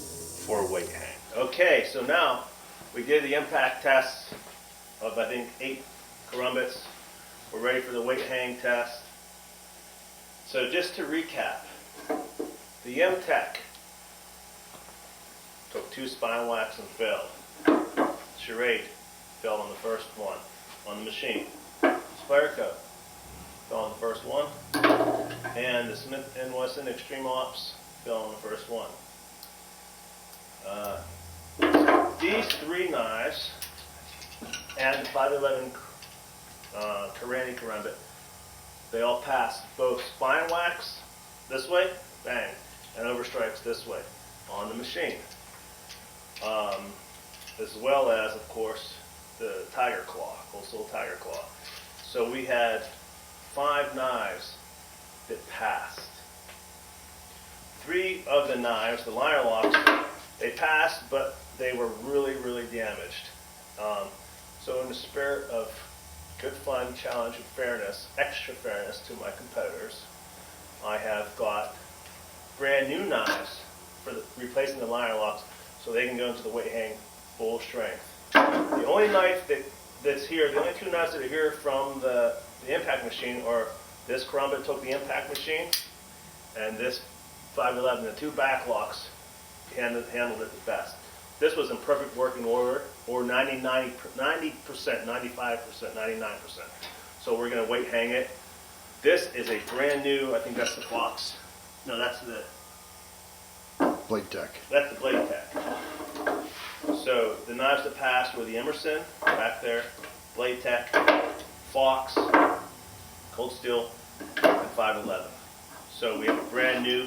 for weight hang. Okay, so now we did the impact test of I think 8 Karambits. We're ready for the weight hang test. So just to recap, the M-Tech took 2 spine whacks and failed. Charade fell on the first one on the machine. Spyderco fell on the first one, and the Smith & Wesson Extreme Ops fell on the first one. These 3 knives and the 511 Karambit, they all passed both spine whacks this way, bang, and overstrikes this way on the machine. As well as, of course, the Tiger Claw, Coastal Tiger Claw. So we had 5 knives that passed. 3 of the knives, the liner locks, they passed, but they were really, really damaged. So in the spirit of good fun, challenge, and fairness, extra fairness to my competitors, I have got brand new knives for replacing the liner locks so they can go into the weight hang full strength. The only knife that that's here, the only two knives that are here from the impact machine are this Karambit took the impact machine, and this 511, the two backlocks handled it the best. This was in perfect working order, or 90%, 95%, 99%. So we're going to weight hang it. This is a brand new, I think that's the Fox. No, that's the Blade Tech. That's the Blade Tech. So the knives that passed were the Emerson, back there, Blade Tech, Fox, Cold Steel, and 511. So we have a brand new,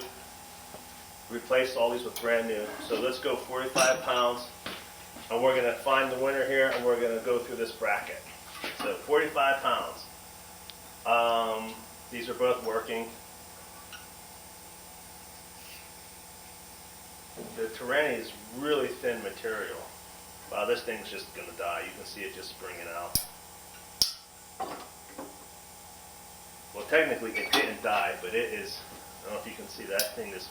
replaced all these with brand new. So let's go 45 pounds, and we're gonna find the winner here, and we're gonna go through this bracket. So 45 pounds. These are both working. The Tyranny is really thin material. Wow, this thing's just gonna die. You can see it just springing out. Well, technically it didn't die, but it is, I don't know if you can see, that thing is,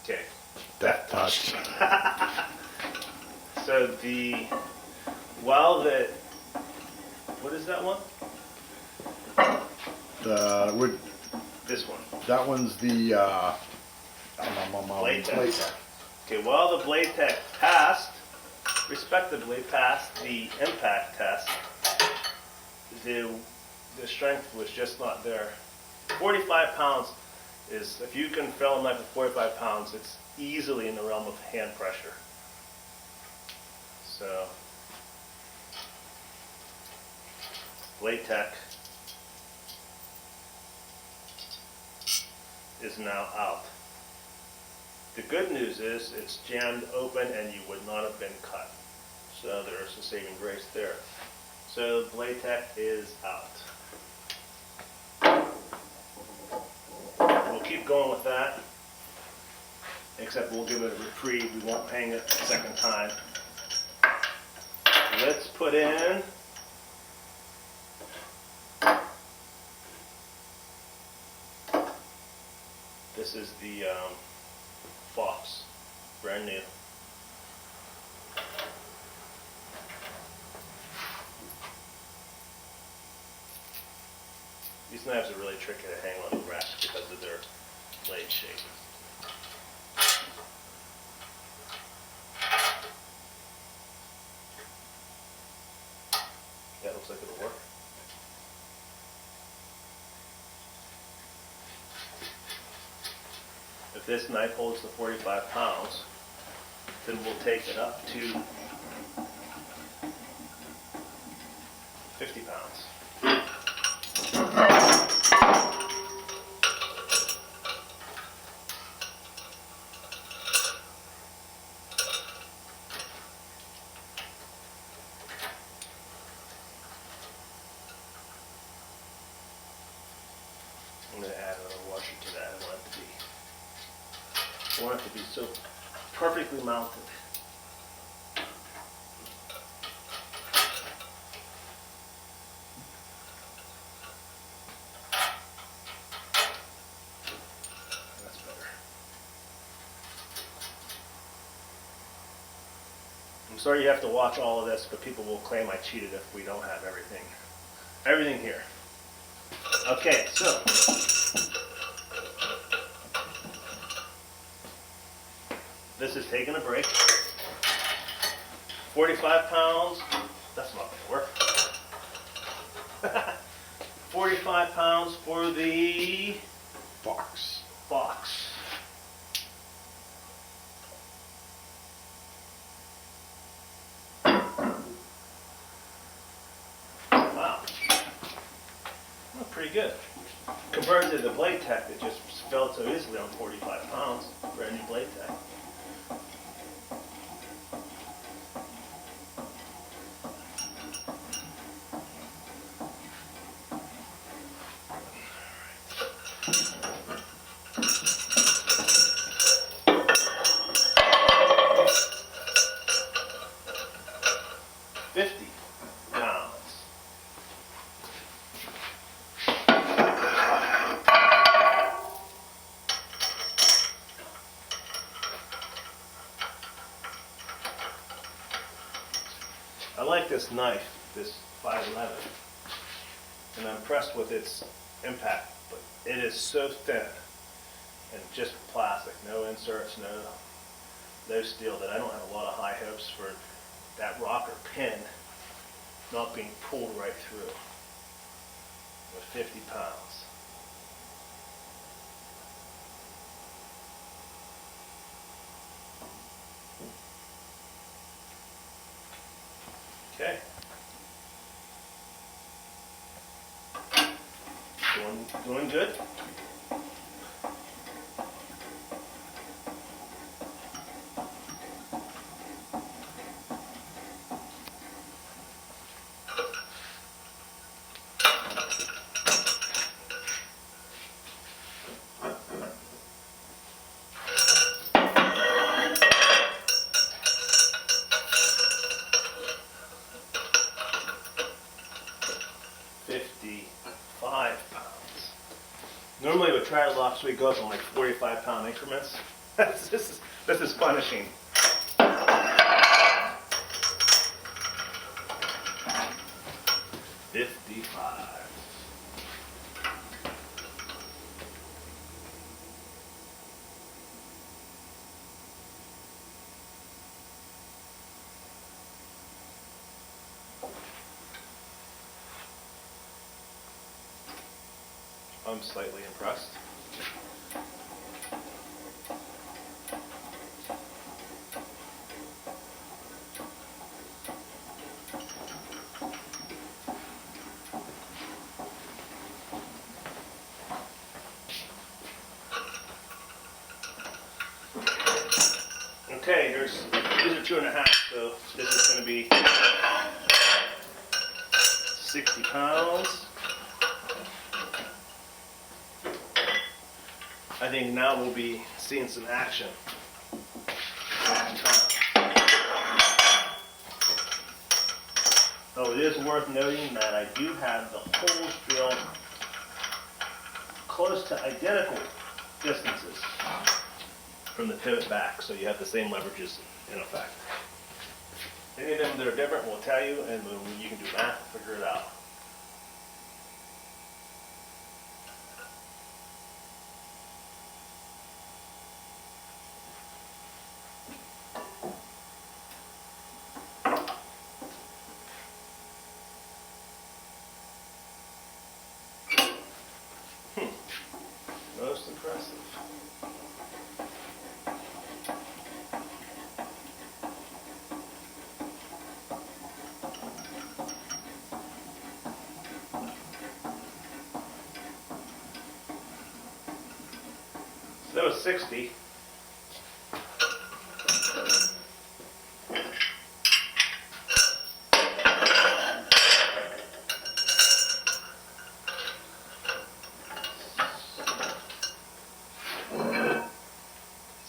okay. Death touch. So what is that one? This one. That one's the Blade Tech. Blade Tech. Okay, while the Blade Tech passed, respectively passed the impact test, the strength was just not there. 45 pounds is, if you can fell a knife with 45 pounds, it's easily in the realm of hand pressure. So, Blade Tech is now out. The good news is it's jammed open and you would not have been cut. So there's a saving grace there. So Blade Tech is out. We'll keep going with that, except we'll give it a reprieve. We won't hang it a second time. Let's put in this is the Fox, brand new. These knives are really tricky to hang on the rack because of their blade shape. That looks like it'll work. If this knife holds the 45 pounds, then we'll take it up to 50 pounds. I'm going to add another washer to that. I want it to be so perfectly mounted. That's better. I'm sorry you have to watch all of this, but people will claim I cheated if we don't have everything here. Okay, so this is taking a break. 45 pounds, that's not gonna work. 45 pounds for the Fox. Fox. Wow, well, pretty good. Compared to the Blade Tech that just fell so easily on 45 pounds, brand new Blade Tech. this knife, this 511, and I'm impressed with its impact, but it is so thin and just plastic, no inserts, no steel, that I don't have a lot of high hopes for that rocker pin not being pulled right through with 50 pounds. Okay. Doing good. Normally with trad locks we go up in like 45-pound increments. this is punishing. I'm slightly impressed. Okay, these are 2.5, so this is going to be 60 pounds. I think now we'll be seeing some action. Oh, it is worth noting that I do have the holes drilled close to identical distances from the pivot back, so you have the same leverages in effect. Any of them that are different, we'll tell you, and you can do math to figure it out. Most impressive. So that was 60.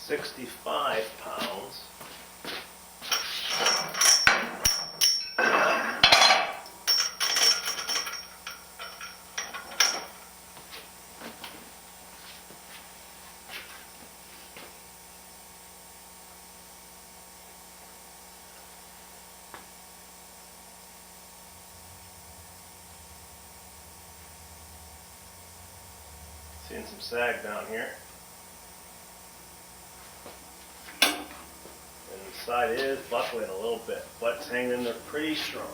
£65. Seeing some sag down here. The side is buckling a little bit, but it's hanging in there pretty strong.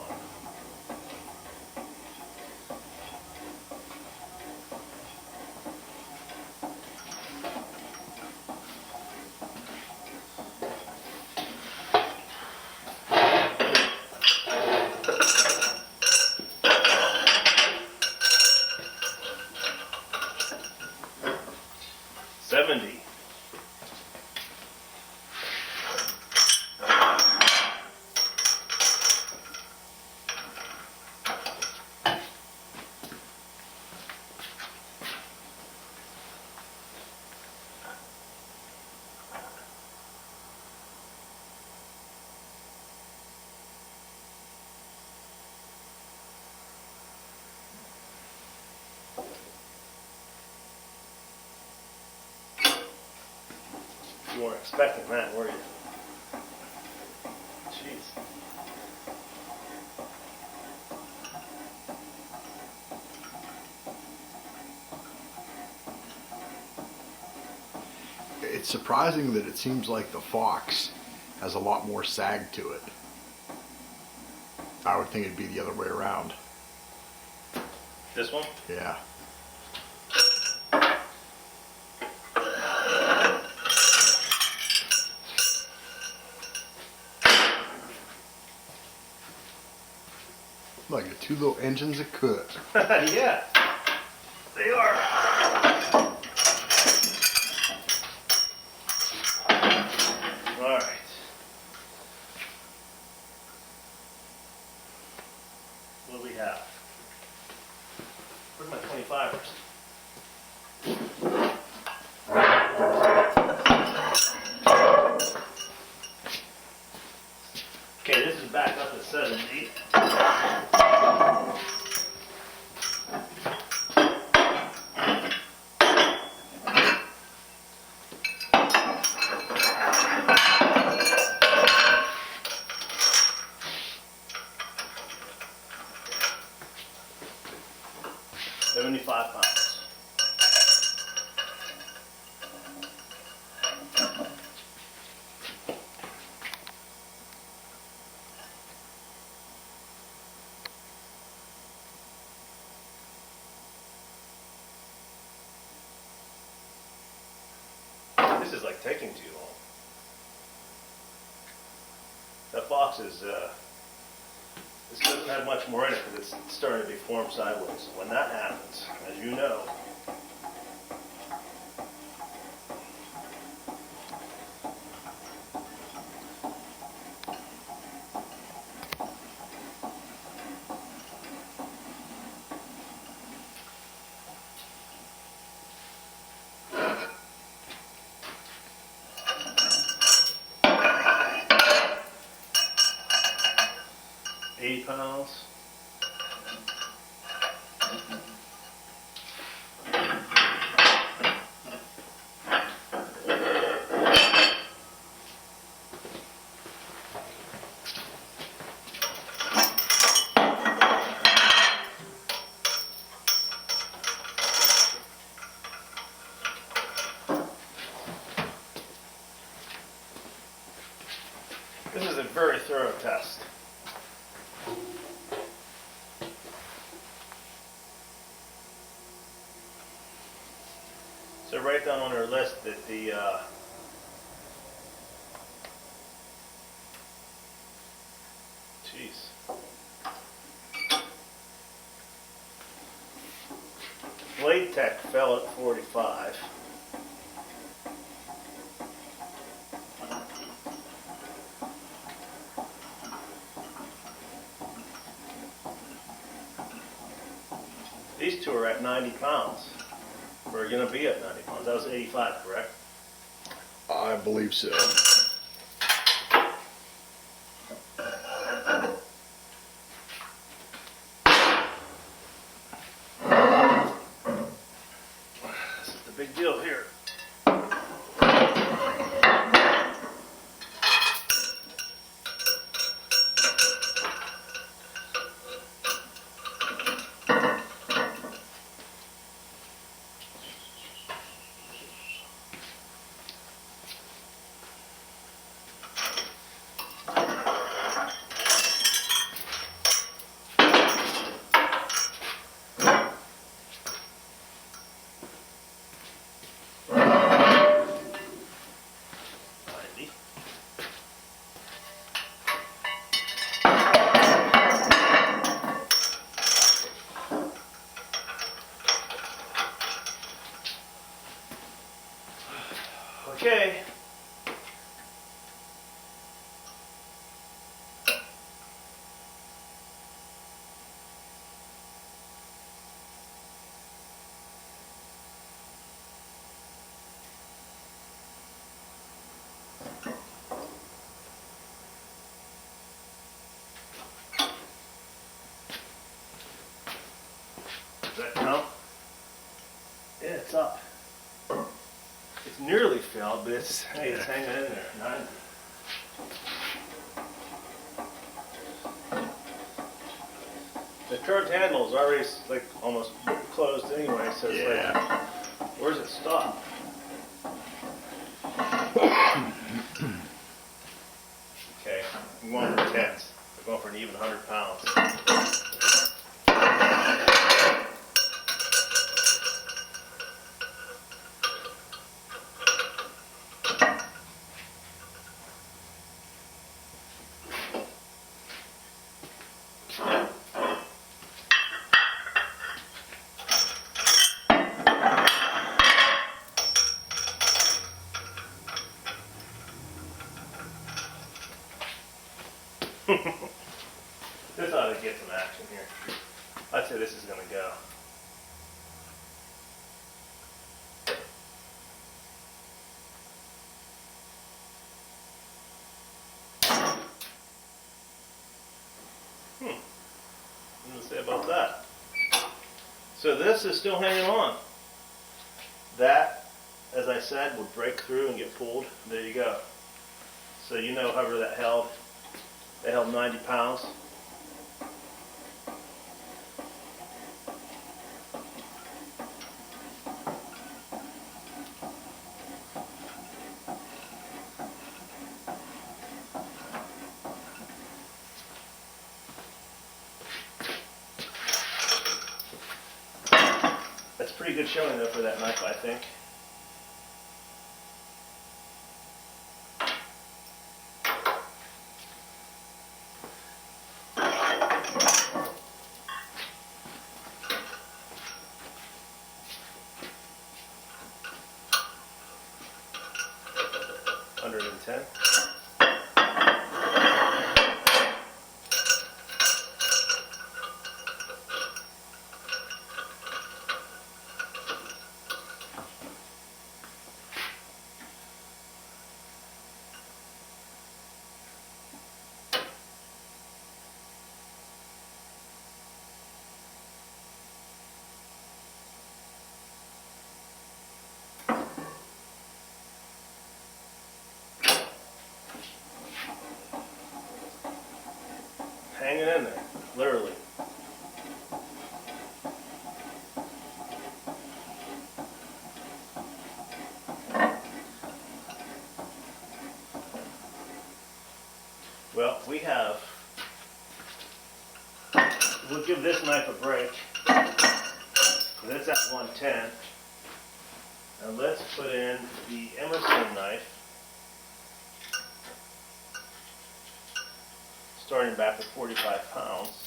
$70. You weren't expecting that, were you? Jeez. It's surprising that it seems like the Fox has a lot more sag to it. I would think it'd be the other way around. This one? Yeah. Like the two little engines that could. Yeah, they are. All right. What do we have? Where's my 25ers? Okay, this is back up at 70. £75. This is like taking too long. That Fox is, this doesn't have much more in it because it's starting to be formed sideways. When that happens, as you know, £80. This is a very thorough test. So write down on our list that the Blade Tech fell at 45. These two are at 90 pounds. We're going to be at 90 pounds. That was 85, correct? I believe so. This is the big deal here. Okay. Does that count? Yeah, it's up. It's nearly failed, but it's, hey, it's hanging in there. 90. The curved handle is already like almost closed anyway, so it's like, where's it stop? We're going for tens. We're going for an even 100 pounds. This ought to get some action here. I'd say this is going to go. What do you say about that? So this is still hanging on. That, as I said, would break through and get pulled. There you go. So you know, however that held 90 pounds. That's pretty good showing though for that knife, I think. $110. Hanging in there, literally. Well, we'll give this knife a break. That's at 110. And let's put in the Emerson knife, starting back at 45 pounds.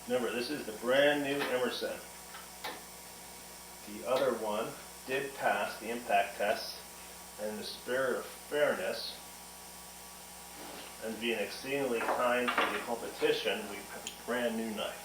Remember, this is the brand new Emerson. The other one did pass the impact test, and in the spirit of fairness and being exceedingly kind to the competition, we have a brand new knife.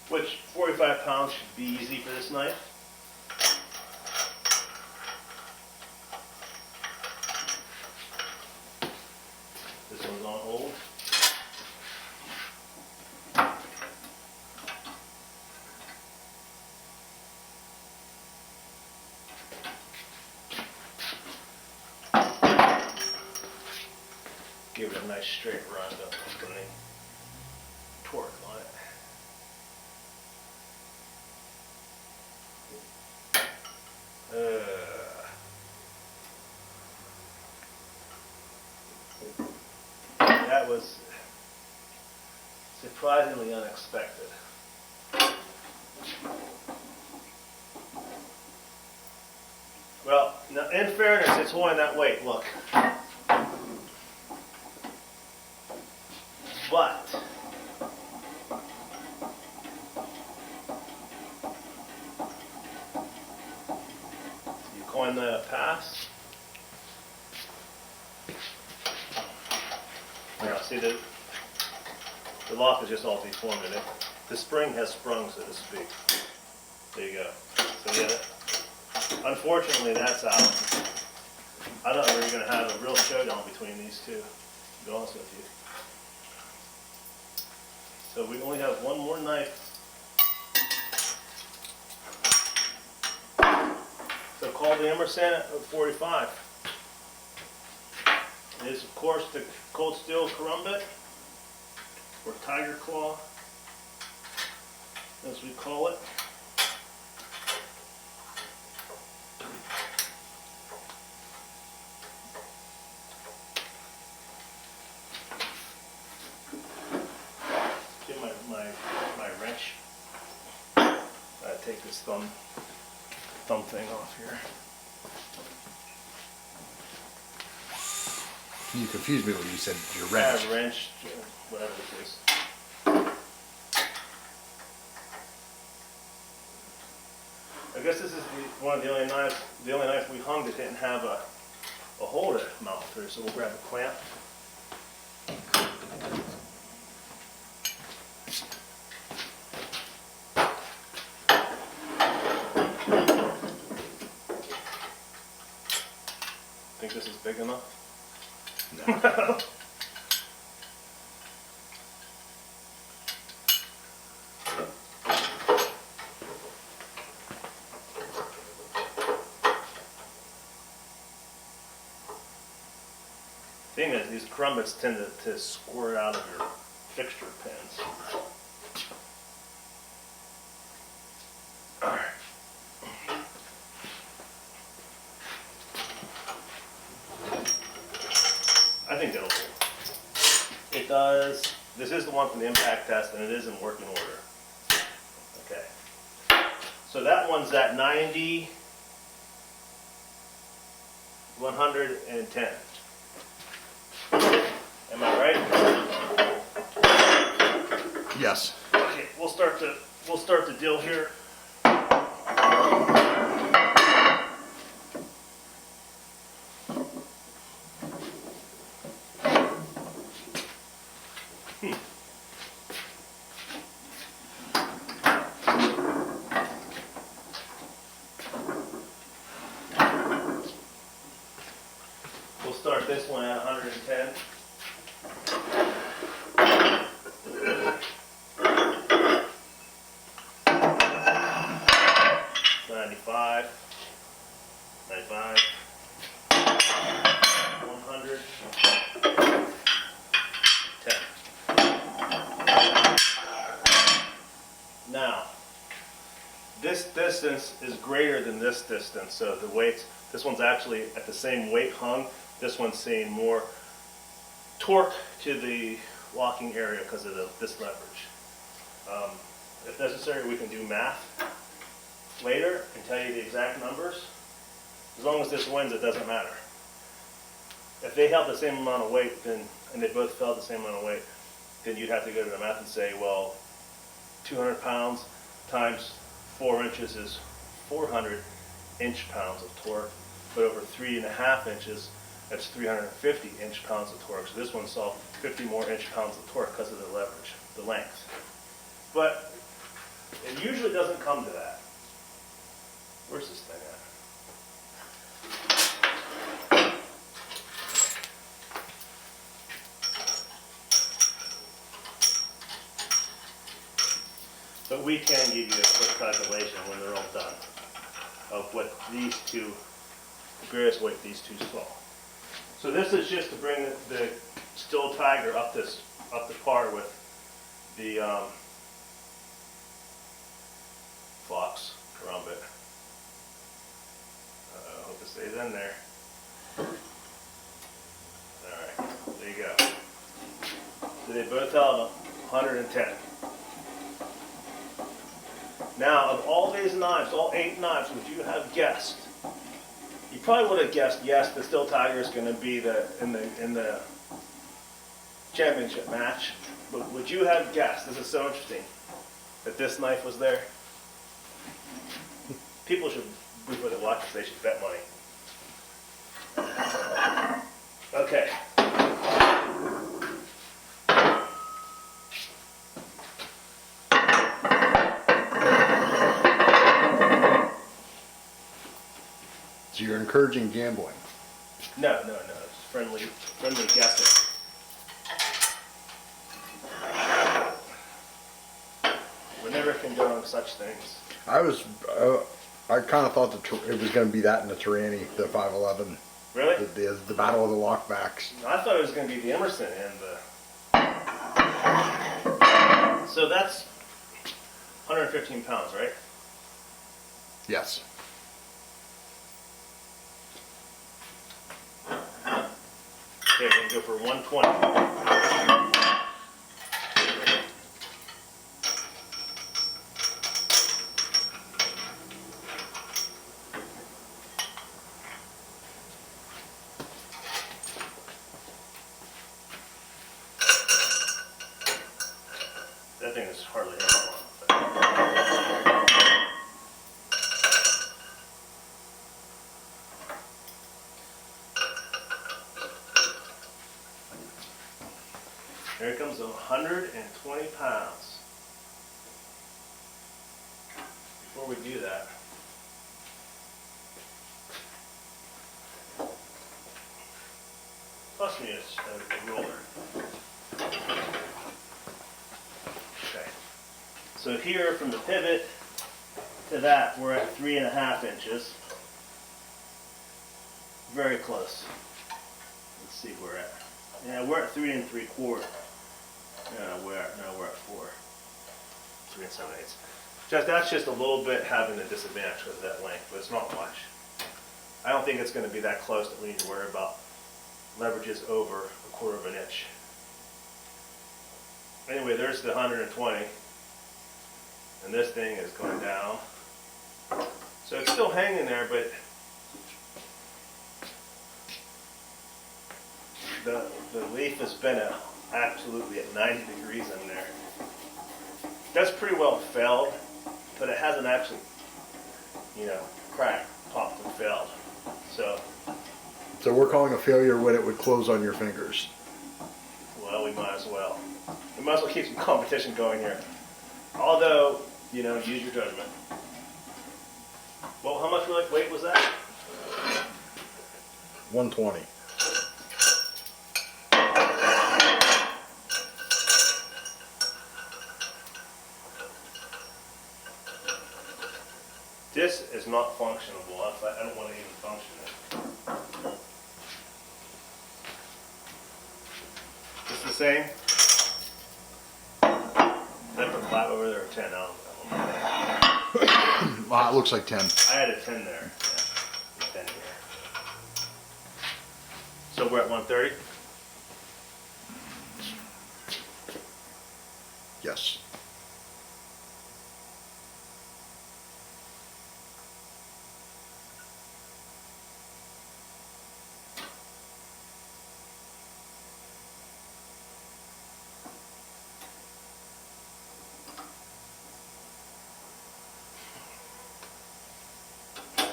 Which 45 pounds should be easy for this knife. This one's on hold. Give it a nice straight run, don't put any torque on it. That was surprisingly unexpected. Well, now, in fairness, it's holding that weight, look. But you coin the pass. Now, see the lock is just all deformed. The spring has sprung, so to speak. There you go. So yeah, unfortunately, that's out. I thought we were going to have a real showdown between these two, to be honest with you. So we only have one more knife. So call the Emerson at 45. It is, of course, the cold steel Karambit, or Tiger Claw, as we call it. Get my wrench. Take this thumb thing off here. You confused me when you said your wrench. Wrench, whatever it is. I guess this is one of the only knives we hung that didn't have a hole to mount through. So we'll grab a clamp. Think this is big enough? No. Thing is, these Karambits tend to squirt out of your fixture pins. All right. I think that'll do. It does. This is the one from the impact test, and it is in working order. Okay. So that one's at 90, 110. Am I right? Yes. Okay, we'll start the deal here. We'll start this one at 110. 95, 100, 10. Now, this distance is greater than this distance, so the weights, this one's actually at the same weight hung. This one's seeing more torque to the locking area because of this leverage. If necessary, we can do math later and tell you the exact numbers. As long as this wins, it doesn't matter. If they held the same amount of weight, then, and they both felt the same amount of weight, then you'd have to go to the math and say, well, 200 pounds times 4 inches is 400 inch-pounds of torque, but over 3.5 inches, that's 350 inch-pounds of torque. So this one saw 50 more inch-pounds of torque because of the leverage, the length. But it usually doesn't come to that. Where's this thing at? But we can give you a quick calculation when they're all done of what these two, the greatest weight these two saw. So this is just to bring the Steel Tiger up to par with the Fox Karambit. I hope it stays in there. All right, there you go. So they both 110. Now, of all these knives, all 8 knives, would you have guessed? You probably would have guessed, yes, the Steel Tiger is going to be in the championship match. But would you have guessed, this is so interesting, that this knife was there? People should, before they watch this, they should bet money. Okay. So you're encouraging gambling. No, it's friendly guessing. We never condone such things. I kind of thought it was going to be that in the Tyranny, the 511. Really? The Battle of the Lockbacks. I thought it was going to be the Emerson and the... So that's 115 pounds, right? Yes. Okay, we're going to go for 120. That thing is hardly any long. Here comes 120 pounds. Before we do that, toss me a roller. Okay. So here, from the pivot to that, we're at 3.5 inches. Very close. Let's see where we're at. Yeah, we're at 3 3/4. No, we're at 4. 3 7/8. That's just a little bit having a disadvantage with that length, but it's not much. I don't think it's going to be that close that we need to worry about leverages over 1/4 inch. Anyway, there's the 120, and this thing is going down. So it's still hanging there, but the leaf has been absolutely at 90 degrees in there. That's pretty well failed, but it hasn't actually, cracked, popped, and failed. So we're calling a failure when it would close on your fingers. Well, we might as well. We might as well keep some competition going here. Although, use your judgment. Well, how much weight was that? 120. This is not functionable. I don't want to even function it. It's the same. Did I put 5 over there or 10? I don't know. Wow, it looks like 10. I had a 10 there. Yeah, 10 here. So we're at 130? Yes.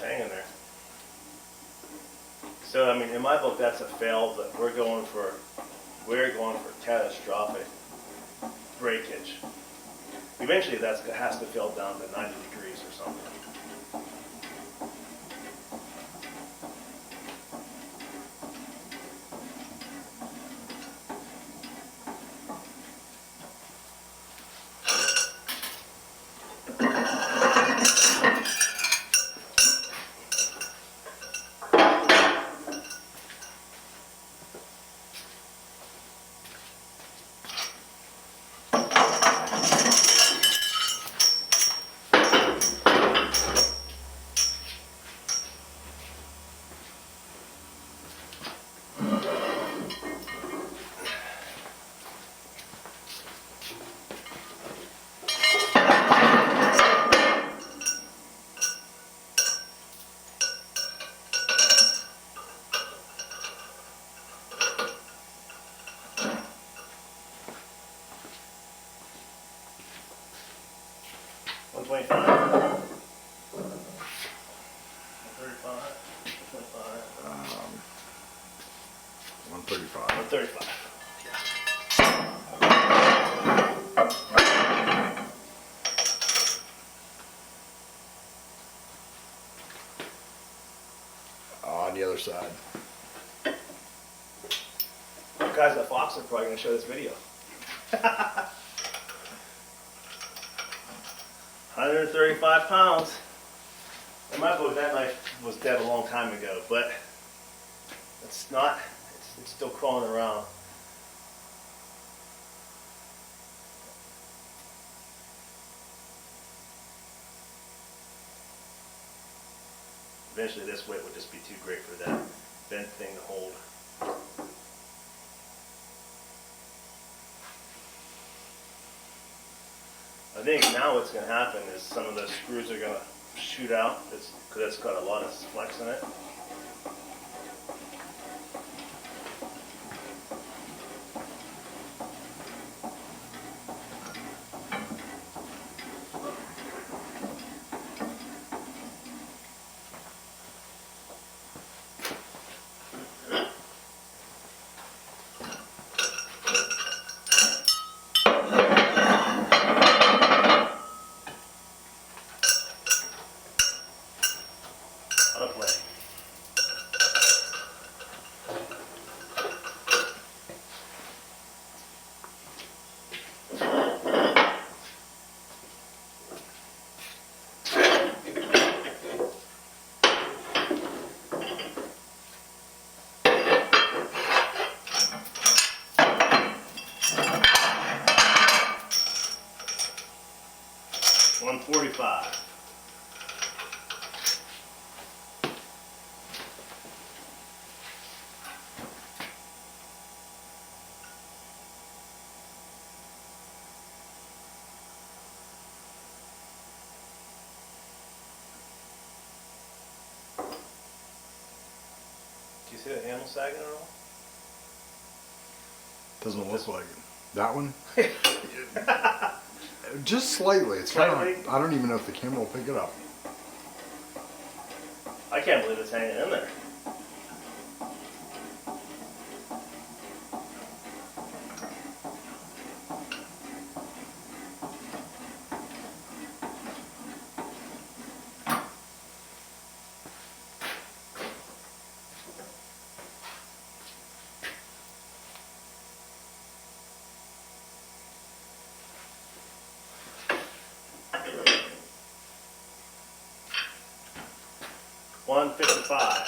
Hanging there. So, in my book, that's a fail, but we're going for catastrophic breakage. Eventually, that has to fail down to 90 degrees or something. the other side. The guys at Fox are probably going to show this video. 135 pounds. In my book, that knife was dead a long time ago, but it's not. It's still crawling around. Eventually this weight would just be too great for that bent thing to hold. I think now what's going to happen is some of those screws are going to shoot out because it's got a lot of flex in it. Out of play. $145. Do you see the handle sagging at all? Doesn't look like it. That one? Just slightly. It's kind Slightly? of. I don't even know if the camera will pick it up. I can't believe it's hanging in there. $155.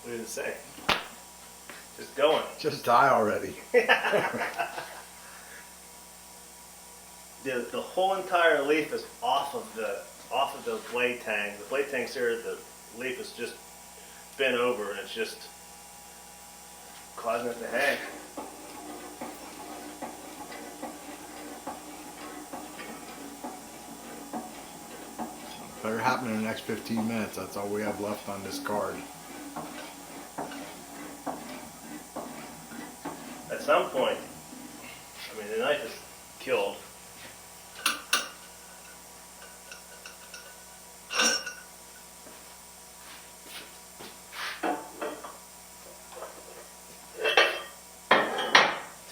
What did it say? Just going. Just die already. The whole entire leaf is off of the blade tang. The blade tang's here. The leaf is just bent over, and it's just causing it to hang. Better happen in the next 15 minutes. That's all we have left on this card. At some point, I mean, the knife is killed.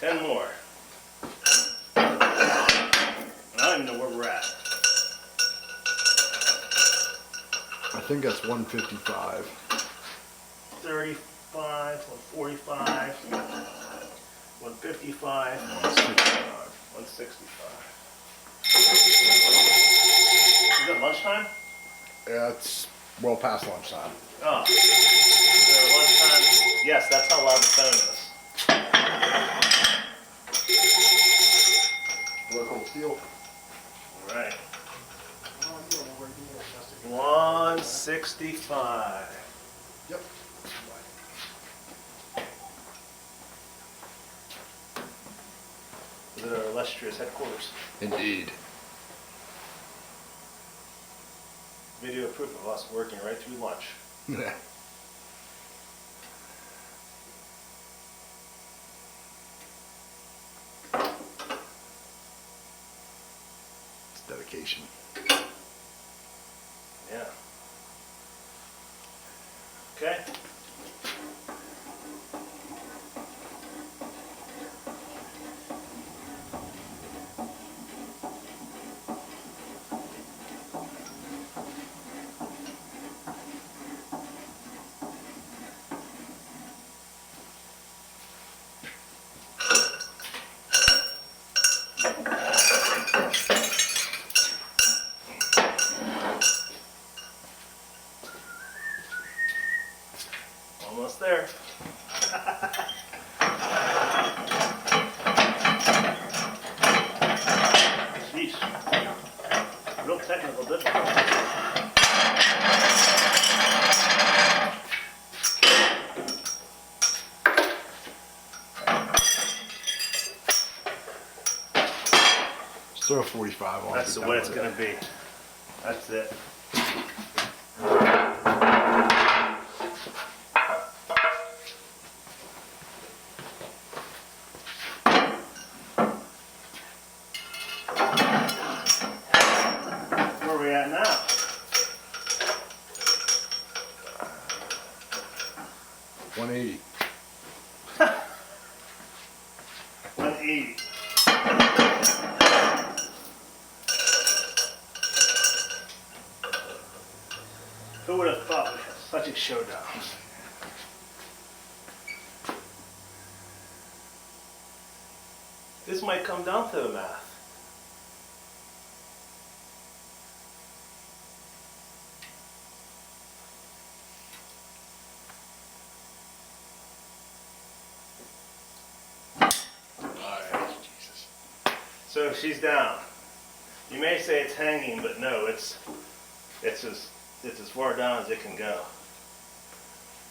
Ten more. And I don't even know where we're at. I think that's 155. 35, 145, 155, 165. 165. Is it lunchtime? Yeah, it's well past lunchtime. Oh. Is there a lunchtime? Yes, that's how loud the phone is. Local steel. All right. 165. Yep. illustrious headquarters. Indeed. Video proof of us working right through lunch. It's dedication. Yeah. Okay. Almost there. Sheesh. Real technical difficulty. Just throw a 45 on. That's the way it's going to be. That's it. Where are we at now? 180. 180. Who would have thought we'd have such a showdown? This might come down to the math. Jesus. So she's down. You may say it's hanging, but no, it's as far down as it can go.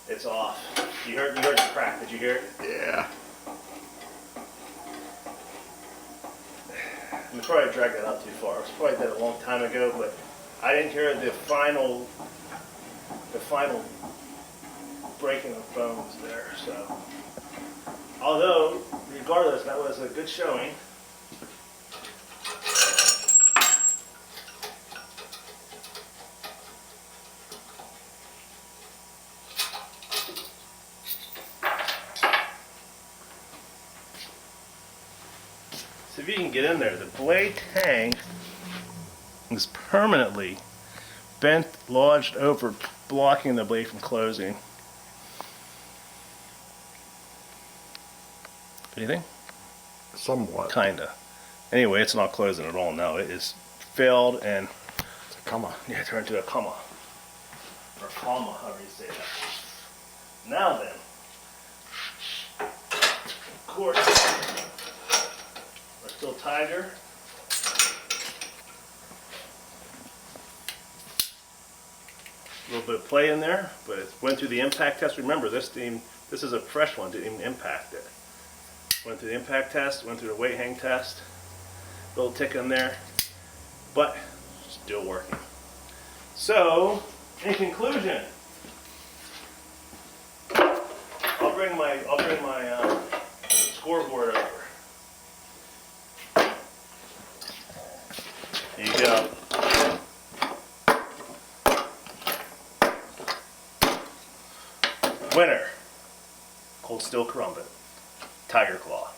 It's off. You heard the crack. Did you hear it? Yeah. We probably dragged that out too far. It was probably did a long time ago, but I didn't hear the final breaking of bones there. So, although regardless, that was a good showing. So if you can get in there, the blade tang is permanently bent, lodged over, blocking the blade from closing. Anything? Somewhat. Kinda. Anyway, it's not closing at all now. It is failed and It's a comma. yeah, turned to a comma. Or comma, however you say that. Now then, of course, we're still tighter. A little bit of play in there, but it went through the impact test. Remember, this is a fresh one, didn't even impact it. Went through the impact test, went through the weight hang test, little tick in there, but still working. So, in conclusion, I'll bring my scoreboard over. There you go. Winner, Cold Steel Karambit, Tiger Claw.